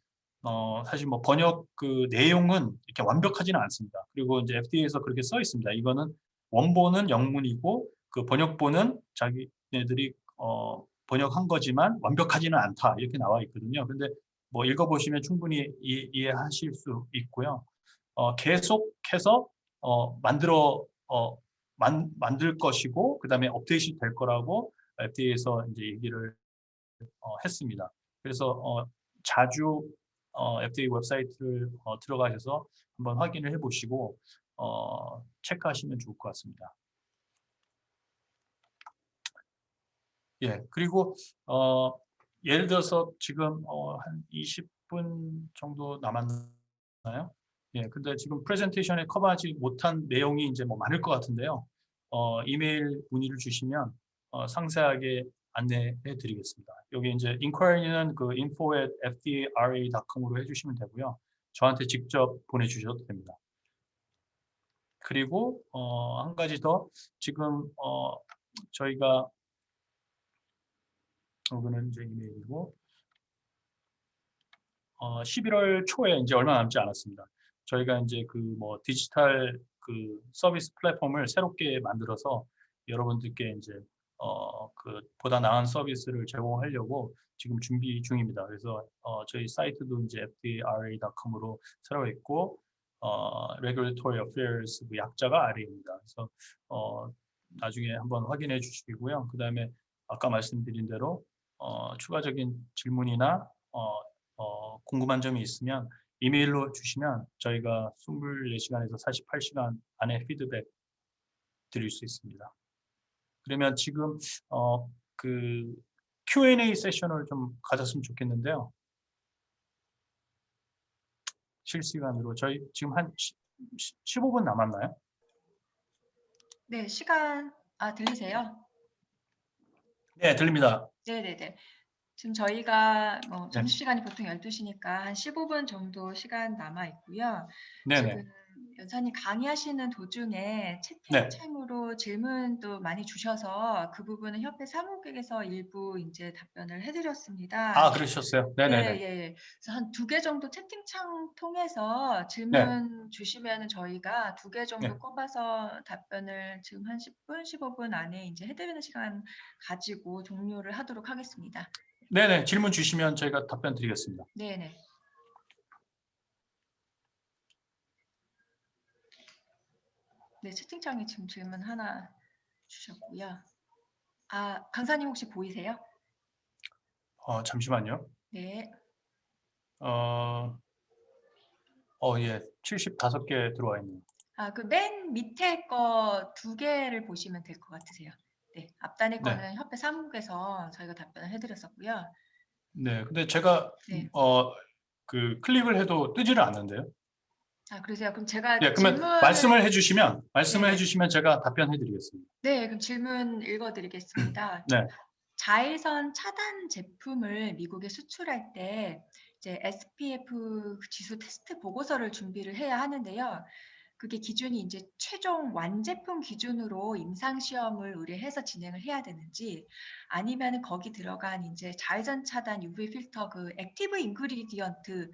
Speaker 1: 사실 뭐 번역 그 내용은 이렇게 완벽하지는 않습니다. 그리고 이제 FDA에서 그렇게 써 있습니다. 이거는 원본은 영문이고 그 번역본은 자기네들이 번역한 거지만 완벽하지는 않다 이렇게 나와 있거든요. 근데 뭐 읽어보시면 충분히 이해하실 수 있고요. 계속해서 만들 것이고 그다음에 업데이트 될 거라고 FDA에서 이제 얘기를 했습니다. 그래서 자주 FDA 웹사이트를 들어가셔서 한번 확인을 해보시고 체크하시면 좋을 것 같습니다. 예, 그리고 예를 들어서 지금 한 20분 정도 남았나요? 예, 근데 지금 프레젠테이션에 커버하지 못한 내용이 이제 뭐 많을 것 같은데요. 이메일 문의를 주시면 상세하게 안내해 드리겠습니다. 여기 이제 inquiry는 그 info@fdara.com으로 해주시면 되고요. 저한테 직접 보내주셔도 됩니다. 그리고 한 가지 더 지금 저희가 이거는 이제 이메일이고 11월 초에 이제 얼마 남지 않았습니다. 저희가 이제 그 뭐 디지털 그 서비스 플랫폼을 새롭게 만들어서 여러분들께 이제 그 보다 나은 서비스를 제공하려고 지금 준비 중입니다. 그래서 저희 사이트도 이제 fdra.com으로 새로 있고 Regulatory Affairs 그 약자가 아래입니다. 그래서 나중에 한번 확인해 주시고요. 그 다음에 아까 말씀드린 대로 추가적인 질문이나 궁금한 점이 있으면 이메일로 주시면 저희가 24시간에서 48시간 안에 피드백 드릴 수 있습니다. 그러면 지금 그 Q&A 세션을 좀 가졌으면 좋겠는데요. 실시간으로 저희 지금 한 15분 남았나요?
Speaker 2: 네, 시간 들리세요?
Speaker 1: 네, 들립니다.
Speaker 2: 네네네. 지금 저희가 뭐
Speaker 1: 네.
Speaker 2: 점심시간이 보통 12시니까 한 15분 정도 시간 남아 있고요.
Speaker 1: 네네.
Speaker 2: 지금 연사님 강의하시는 도중에
Speaker 1: 네.
Speaker 2: 채팅창으로 질문도 많이 주셔서 그 부분은 협회 사무국에서 일부 이제 답변을 해드렸습니다.
Speaker 1: 아, 그러셨어요?
Speaker 2: 예,
Speaker 1: 네네네.
Speaker 2: 예. 그래서 한 2개 정도 채팅창 통해서
Speaker 1: 네.
Speaker 2: 질문 주시면은 저희가 2개 정도
Speaker 1: 네.
Speaker 2: 꼽아서 답변을 지금 한 10분, 15분 안에 이제 해드리는 시간 가지고 종료를 하도록 하겠습니다.
Speaker 1: 네네. 질문 주시면 저희가 답변 드리겠습니다.
Speaker 2: 네네. 네, 채팅창에 지금 질문 하나 주셨고요. 아, 강사님 혹시 보이세요?
Speaker 1: 잠시만요.
Speaker 2: 네.
Speaker 1: 예. 75개 들어와 있네요.
Speaker 2: 아, 그 맨 밑에 거 2개를 보시면 될 것 같으세요. 네, 앞단의
Speaker 1: 네.
Speaker 2: 거는 협회 사무국에서 저희가 답변을 해드렸었고요.
Speaker 1: 네. 근데 제가
Speaker 2: 네.
Speaker 1: 클릭을 해도 뜨지를 않는데요.
Speaker 2: 아, 그러세요? 그럼 제가
Speaker 1: 네. 그러면 말씀을
Speaker 2: 네네.
Speaker 1: 해주시면 제가 답변해 드리겠습니다.
Speaker 2: 네, 그럼 질문 읽어드리겠습니다.
Speaker 1: 네.
Speaker 2: 자외선 차단 제품을 미국에 수출할 때 이제 SPF 지수 테스트 보고서를 준비를 해야 하는데요. 그게 기준이 이제 최종 완제품 기준으로 임상 시험을 의뢰해서 진행을 해야 되는지 아니면은 거기 들어간 이제 자외선 차단 UV 필터 그 액티브 인그리디언트랑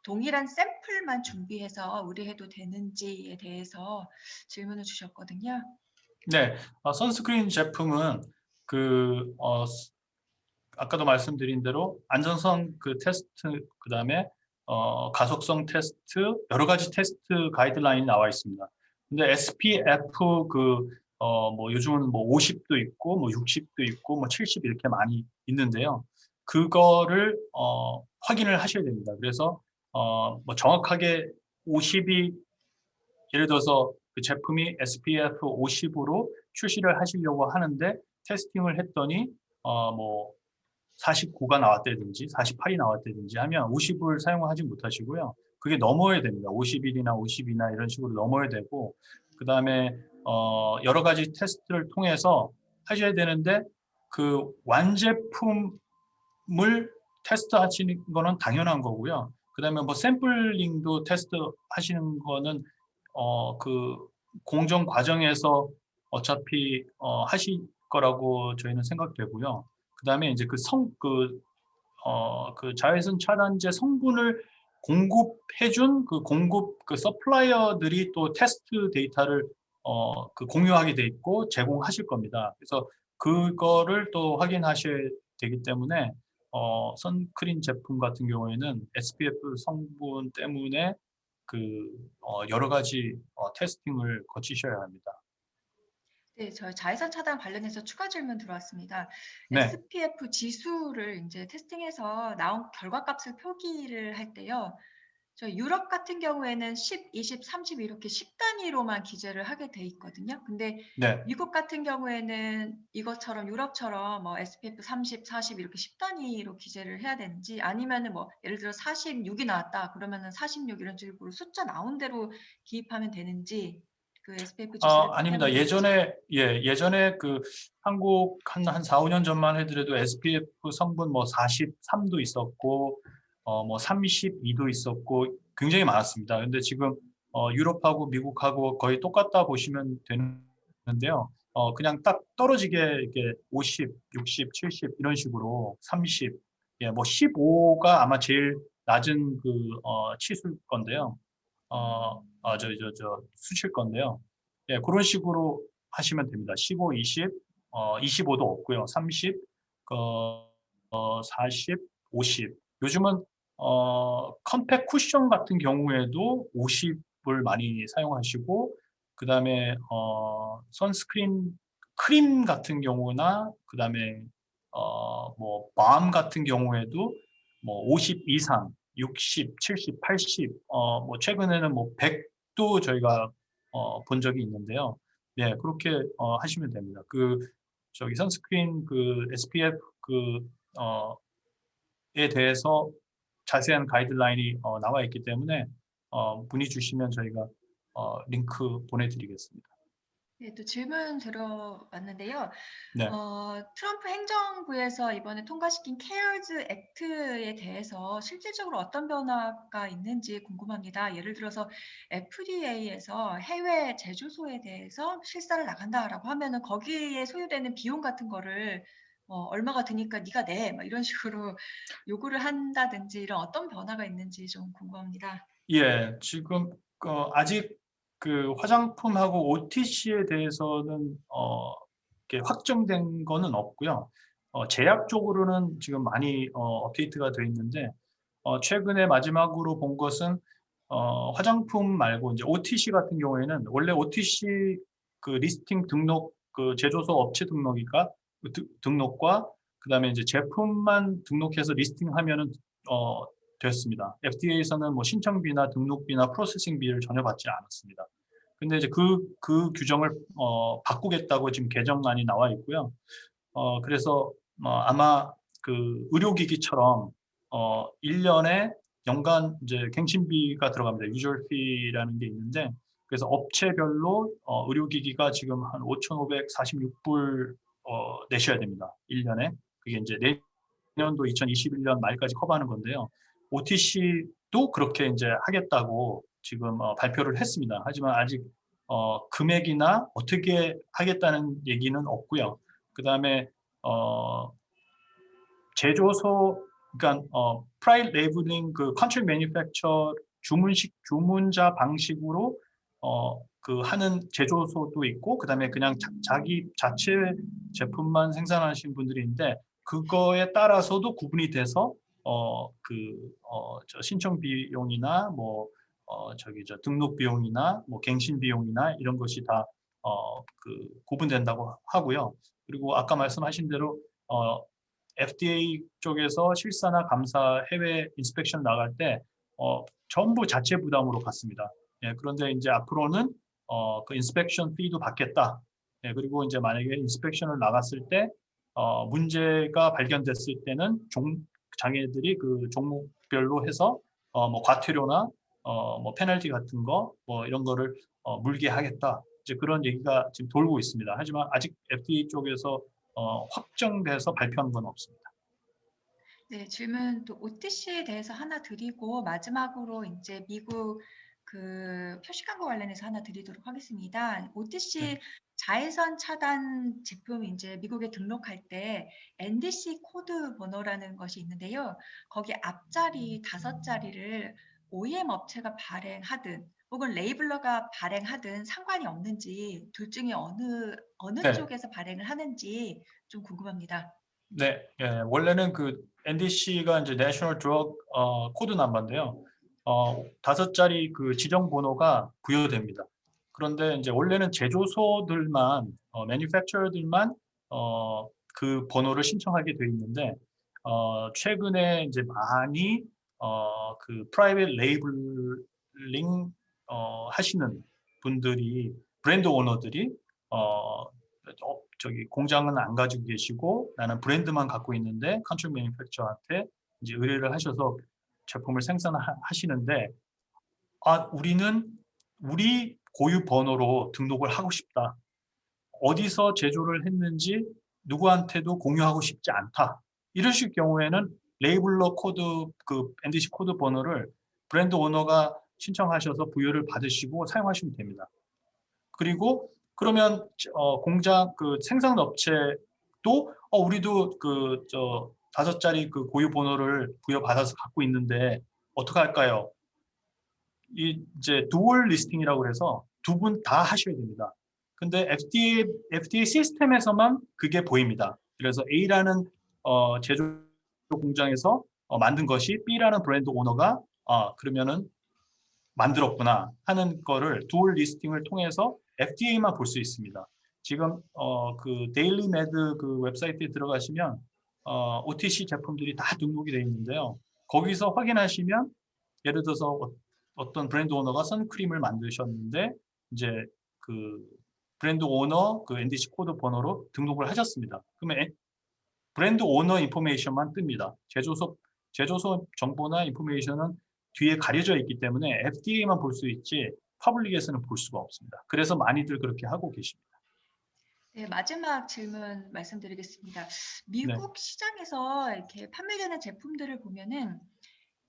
Speaker 2: 동일한 샘플만 준비해서 의뢰해도 되는지에 대해서 질문을 주셨거든요.
Speaker 1: 네. 선스크린 제품은 아까도 말씀드린 대로 안전성 테스트, 그다음에 가속성 테스트, 여러 가지 테스트 가이드라인이 나와 있습니다. 근데 SPF 뭐 요즘은 뭐 50도 있고 뭐 60도 있고 뭐 70 이렇게 많이 있는데요. 그거를 확인을 하셔야 됩니다. 그래서 뭐 정확하게 50이 예를 들어서 그 제품이 SPF 50으로 출시를 하시려고 하는데 테스팅을 했더니 뭐 49가 나왔다든지 48이 나왔다든지 하면 50을 사용하지 못하시고요. 그게 넘어야 됩니다. 51이나 50이나 이런 식으로 넘어야 되고 그다음에 여러 가지 테스트를 통해서 하셔야 되는데 그 완제품을 테스트하시는 거는 당연한 거고요. 그다음에 뭐 샘플링도 테스트 하시는 거는 그 공정 과정에서 어차피 하실 거라고 저희는 생각되고요. 그다음에 이제 그 자외선 차단제 성분을 공급해준 그 공급 그 서플라이어들이 또 테스트 데이터를 공유하게 돼 있고 제공하실 겁니다. 그래서 그거를 또 확인하셔야 되기 때문에 선크림 제품 같은 경우에는 SPF 성분 때문에 여러 가지 테스팅을 거치셔야 합니다.
Speaker 2: 네, 저희 자외선 차단 관련해서 추가 질문 들어왔습니다.
Speaker 1: 네,
Speaker 2: SPF 지수를 이제 테스팅해서 나온 결과값을 표기를 할 때요. 저 유럽 같은 경우에는 10, 20, 30 이렇게 10 단위로만 기재를 하게 돼 있거든요. 근데
Speaker 1: 네.
Speaker 2: 미국 같은 경우에는 이것처럼 유럽처럼 뭐 SPF 30, 40 이렇게 10 단위로 기재를 해야 되는지 아니면은 뭐 예를 들어 46이 나왔다 그러면은 46 이런 식으로 숫자 나온 대로 기입하면 되는지 그 SPF 지수를
Speaker 1: 아닙니다.
Speaker 2: 표기하면 되는지.
Speaker 1: 예전에 한국 한 4, 5년 전만 해더라도 SPF 성분 뭐 43도 있었고, 뭐 32도 있었고, 굉장히 많았습니다. 근데 지금, 유럽하고 미국하고 거의 똑같다 보시면 되는데요. 그냥 딱 떨어지게 이렇게 50, 60, 70 이런 식으로 30, 뭐 15가 아마 제일 낮은 치수일 건데요. 수칠 건데요. 예, 그런 식으로 하시면 됩니다. 15, 20, 25도 없고요. 30, 40, 50. 요즘은 컴팩 쿠션 같은 경우에도 50을 많이 사용하시고, 그다음에 선스크린 크림 같은 경우나 그다음에 뭐밤 같은 경우에도 뭐 50 이상, 60, 70, 80, 뭐 최근에는 뭐 100도 저희가 본 적이 있는데요. 네, 그렇게 하시면 됩니다. 선스크린 SPF 에 대해서 자세한 가이드라인이 나와 있기 때문에 문의 주시면 저희가 링크 보내드리겠습니다.
Speaker 2: 네, 또 질문 들어왔는데요.
Speaker 1: 네.
Speaker 2: 트럼프 행정부에서 이번에 통과시킨 케어즈 액트에 대해서 실질적으로 어떤 변화가 있는지 궁금합니다. 예를 들어서 FDA에서 해외 제조소에 대해서 실사를 나간다라고 하면은 거기에 소요되는 비용 같은 거를 얼마가 드니까 네가 내, 막 이런 식으로 요구를 한다든지 이런 어떤 변화가 있는지 좀 궁금합니다.
Speaker 1: 예. 지금 아직 그 화장품하고 OTC에 대해서는 이렇게 확정된 거는 없고요. 제약 쪽으로는 지금 많이 업데이트가 돼 있는데 최근에 마지막으로 본 것은 화장품 말고 이제 OTC 같은 경우에는 원래 OTC 그 리스팅 등록 그 제조소 업체 등록이가 그 등록과 그다음에 이제 제품만 등록해서 리스팅하면은 어 됐습니다. FDA에서는 뭐 신청비나 등록비나 프로세싱비를 전혀 받지 않았습니다. 근데 이제 그 규정을 바꾸겠다고 지금 개정안이 나와 있고요. 그래서 아마 그 의료기기처럼 1 년에 연간 이제 갱신비가 들어갑니다. 유저 fee라는 게 있는데 그래서 업체별로 의료기기가 지금 한 5,546 불 내셔야 됩니다. 1 년에. 그게 인제 내년도 2021년 말까지 커버하는 건데요. OTC도 그렇게 인제 하겠다고 지금 발표를 했습니다. 하지만 아직 금액이나 어떻게 하겠다는 얘기는 없고요. 그다음에 어 제조소 그러니까 프라이빗 레이블링 그 컨트랙트 매뉴팩처 주문자 방식으로 그 하는 제조소도 있고 그다음에 그냥 자기 자체 제품만 생산하시는 분들이 있는데 그거에 따라서도 구분이 돼서 저 신청 비용이나 뭐 저기 저 등록 비용이나 뭐 갱신 비용이나 이런 것이 다 구분된다고 하고요. 그리고 아까 말씀하신 대로 FDA 쪽에서 실사나 감사 해외 인스펙션 나갈 때 전부 자체 부담으로 받습니다. 예, 그런데 이제 앞으로는 그 인스펙션 피도 받겠다. 예, 그리고 이제 만약에 인스펙션을 나갔을 때 문제가 발견됐을 때는 장애들이 그 종목별로 해서 뭐 과태료나 뭐 페널티 같은 거 뭐 이런 거를 물게 하겠다. 이제 그런 얘기가 지금 돌고 있습니다. 하지만 아직 FDA 쪽에서 확정돼서 발표한 건 없습니다.
Speaker 2: 네, 질문 또 OTC에 대해서 하나 드리고 마지막으로 인제 미국 그 표시광고 관련해서 하나 드리도록 하겠습니다.
Speaker 1: 네.
Speaker 2: OTC 자외선 차단 제품 인제 미국에 등록할 때 NDC 코드 번호라는 것이 있는데요. 거기 앞자리 5 자리를 OEM 업체가 발행하든 혹은 레이블러가 발행하든 상관이 없는지 둘 중에 어느
Speaker 1: 네.
Speaker 2: 쪽에서 발행을 하는지 좀 궁금합니다.
Speaker 1: 네. 예. 원래는 그 NDC가 이제 내셔널 드러그 코드 넘버인데요. 5 자리 그 지정 번호가 부여됩니다. 그런데 인제 원래는 제조소들만 manufacturer들만 그 번호를 신청하게 돼 있는데 최근에 인제 많이 그 프라이빗 레이블링 하시는 분들이 브랜드 오너들이 저기 "공장은 안 가지고 계시고 나는 브랜드만 갖고 있는데 컨트랙 매니팩처러한테 이제 의뢰를 하셔서 제품을 생산하시는데 "아 우리는 우리 고유 번호로 등록을 하고 싶다. 어디서 제조를 했는지 누구한테도 공유하고 싶지 않다." 이러실 경우에는 레이블러 코드 그 NDC 코드 번호를 브랜드 오너가 신청하셔서 부여를 받으시고 사용하시면 됩니다. 그리고 그러면 공장 그 생산 업체도 우리도 그 5 자리 그 고유 번호를 부여받아서 갖고 있는데 어떡할까요? 이제 dual 리스팅이라고 그래서 두 분 다 하셔야 됩니다. 근데 FDA 시스템에서만 그게 보입니다. 그래서 A라는 제조 공장에서 만든 것이 B라는 브랜드 오너가 그러면은 만들었구나 하는 거를 dual 리스팅을 통해서 FDA만 볼 수 있습니다. 지금 그 데일리 매드 그 웹사이트에 들어가시면 OTC 제품들이 다 등록이 되어 있는데요. 거기서 확인하시면 예를 들어서 어떤 브랜드 오너가 선크림을 만드셨는데 이제 그 브랜드 오너 그 NDC 코드 번호로 등록을 하셨습니다. 그러면 브랜드 오너 인포메이션만 뜹니다. 제조소 정보나 인포메이션은 뒤에 가려져 있기 때문에 FDA만 볼 수 있지 퍼블릭에서는 볼 수가 없습니다. 그래서 많이들 그렇게 하고 계십니다.
Speaker 2: 네, 마지막 질문 말씀드리겠습니다.
Speaker 1: 네,
Speaker 2: 미국 시장에서 이렇게 판매되는 제품들을 보면은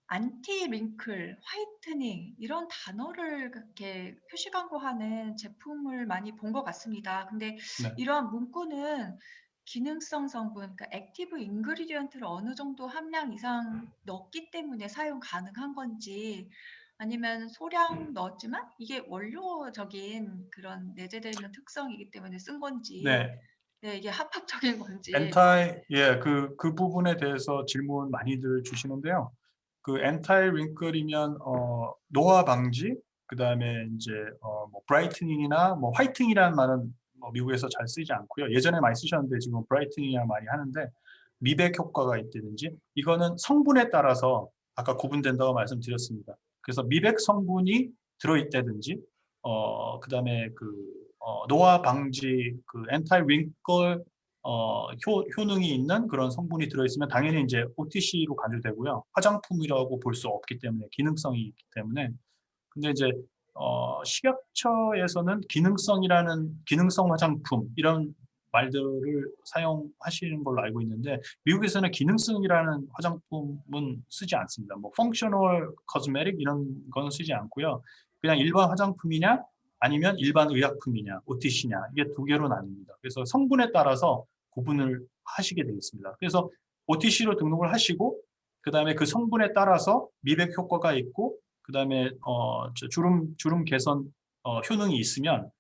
Speaker 2: 안티 링클, 화이트닝 이런 단어를 그렇게 표시 광고하는 제품을 많이 본 것 같습니다. 근데
Speaker 1: 네,
Speaker 2: 이러한 문구는 기능성 성분, 그러니까 액티브 인그리디언트를 어느 정도 함량 이상 넣었기 때문에 사용 가능한 건지 아니면 소량 넣었지만 이게 원료적인 그런 내재되어 있는 특성이기 때문에 쓴 건지
Speaker 1: 네.
Speaker 2: 네, 이게 합법적인 건지
Speaker 1: 예, 그 부분에 대해서 질문 많이들 주시는데요. 그 엔타일 링클이면 노화 방지, 그다음에 이제 뭐 브라이트닝이나 뭐 화이팅이라는 말은 뭐 미국에서 잘 쓰지 않고요. 예전에 많이 쓰셨는데 지금 브라이트닝이라 많이 하는데 미백 효과가 있다든지 이거는 성분에 따라서 아까 구분된다고 말씀드렸습니다. 그래서 미백 성분이 들어있다든지 그다음에 노화 방지 그 엔타일 링클 효능이 있는 그런 성분이 들어있으면 당연히 이제 OTC로 간주되고요. 화장품이라고 볼 수 없기 때문에 기능성이 있기 때문에 근데 이제 식약처에서는 기능성 화장품 이런 말들을 사용하시는 걸로 알고 있는데 미국에서는 기능성이라는 화장품은 쓰지 않습니다. 뭐 펑셔널 코스메틱 이런 거는 쓰지 않고요. 그냥 일반 화장품이냐 아니면 일반 의약품이냐 OTC냐 이게 두 개로 나뉩니다. 그래서 성분에 따라서 구분을 하시게 되어 있습니다. 그래서 OTC로 등록을 하시고 그다음에 그 성분에 따라서 미백 효과가 있고 그다음에 주름 개선 효능이 있으면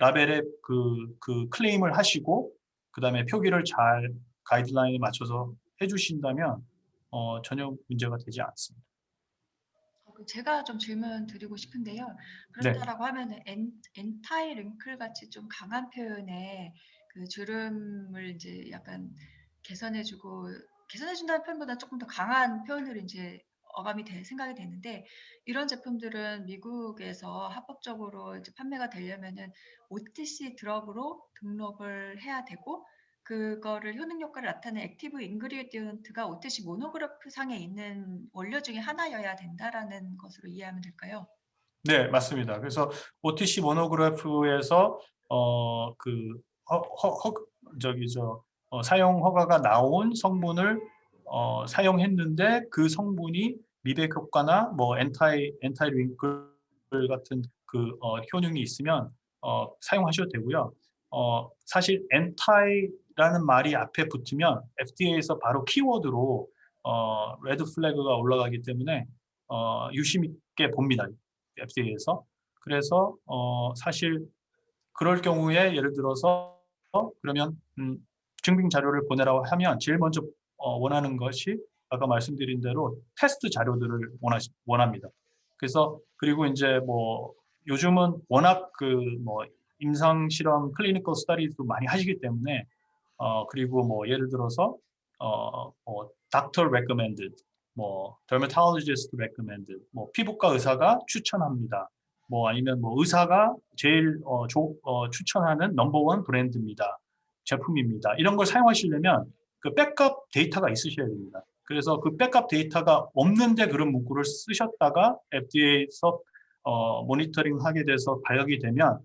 Speaker 1: 라벨에 그 클레임을 하시고 그다음에 표기를 잘 가이드라인에 맞춰서 해주신다면 전혀 문제가 되지 않습니다.
Speaker 2: 제가 좀 질문 드리고 싶은데요.
Speaker 1: 네,
Speaker 2: 그렇다라고 하면은 엔타이 링클 같이 좀 강한 표현의 그 주름을 이제 약간 개선해주고 개선해준다는 표현보다 조금 더 강한 표현으로 이제 어감이 생각이 되는데 이런 제품들은 미국에서 합법적으로 이제 판매가 되려면은 OTC 드럭으로 등록을 해야 되고 그거를 효능 효과를 나타내는 액티브 인그리디언트가 OTC 모노그래프 상에 있는 원료 중에 하나여야 된다라는 것으로 이해하면 될까요?
Speaker 1: 네, 맞습니다. 그래서 OTC 모노그래프에서 그 사용 허가가 나온 성분을 사용했는데 그 성분이 미백 효과나 뭐 엔타이 링클 같은 효능이 있으면 사용하셔도 되고요. 사실 엔타이라는 말이 앞에 붙으면 FDA에서 바로 키워드로 레드 플래그가 올라가기 때문에 유심 있게 봅니다. FDA에서. 그래서 사실 그럴 경우에 예를 들어서 그러면 증빙 자료를 보내라고 하면 제일 먼저 원하는 것이 아까 말씀드린 대로 테스트 자료들을 원합니다. 그래서 그리고 이제 뭐 요즘은 워낙 뭐 임상 실험 클리니컬 스터디도 많이 하시기 때문에 그리고 뭐 예를 들어서 doctor recommended, 뭐 dermatologist recommended, 뭐 피부과 의사가 추천합니다. 뭐 아니면 뭐 의사가 제일 추천하는 넘버원 브랜드입니다. 제품입니다. 이런 걸 사용하시려면 그 백업 데이터가 있으셔야 됩니다. 그래서 그 백업 데이터가 없는데 그런 문구를 쓰셨다가 FDA에서 모니터링 하게 돼서 발각이 되면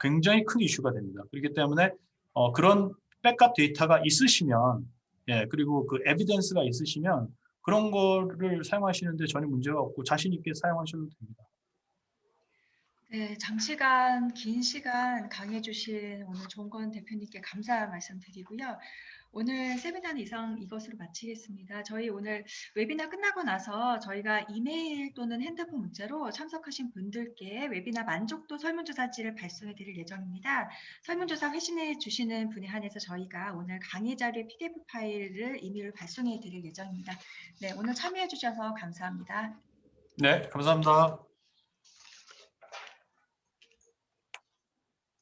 Speaker 1: 굉장히 큰 이슈가 됩니다. 그렇기 때문에 그런 백업 데이터가 있으시면 예, 그리고 그 에비던스가 있으시면 그런 거를 사용하시는데 전혀 문제가 없고 자신 있게 사용하셔도 됩니다.
Speaker 2: 네, 장시간, 긴 시간 강해주신 오늘 종건 대표님께 감사 말씀드리고요. 오늘 세미나는 이상 이것으로 마치겠습니다. 저희 오늘 웨비나 끝나고 나서 저희가 이메일 또는 핸드폰 문자로 참석하신 분들께 웨비나 만족도 설문조사지를 발송해 드릴 예정입니다. 설문조사 회신해 주시는 분에 한해서 저희가 오늘 강의 자료 PDF 파일을 이메일로 발송해 드릴 예정입니다. 네, 오늘 참여해 주셔서 감사합니다.
Speaker 1: 네, 감사합니다.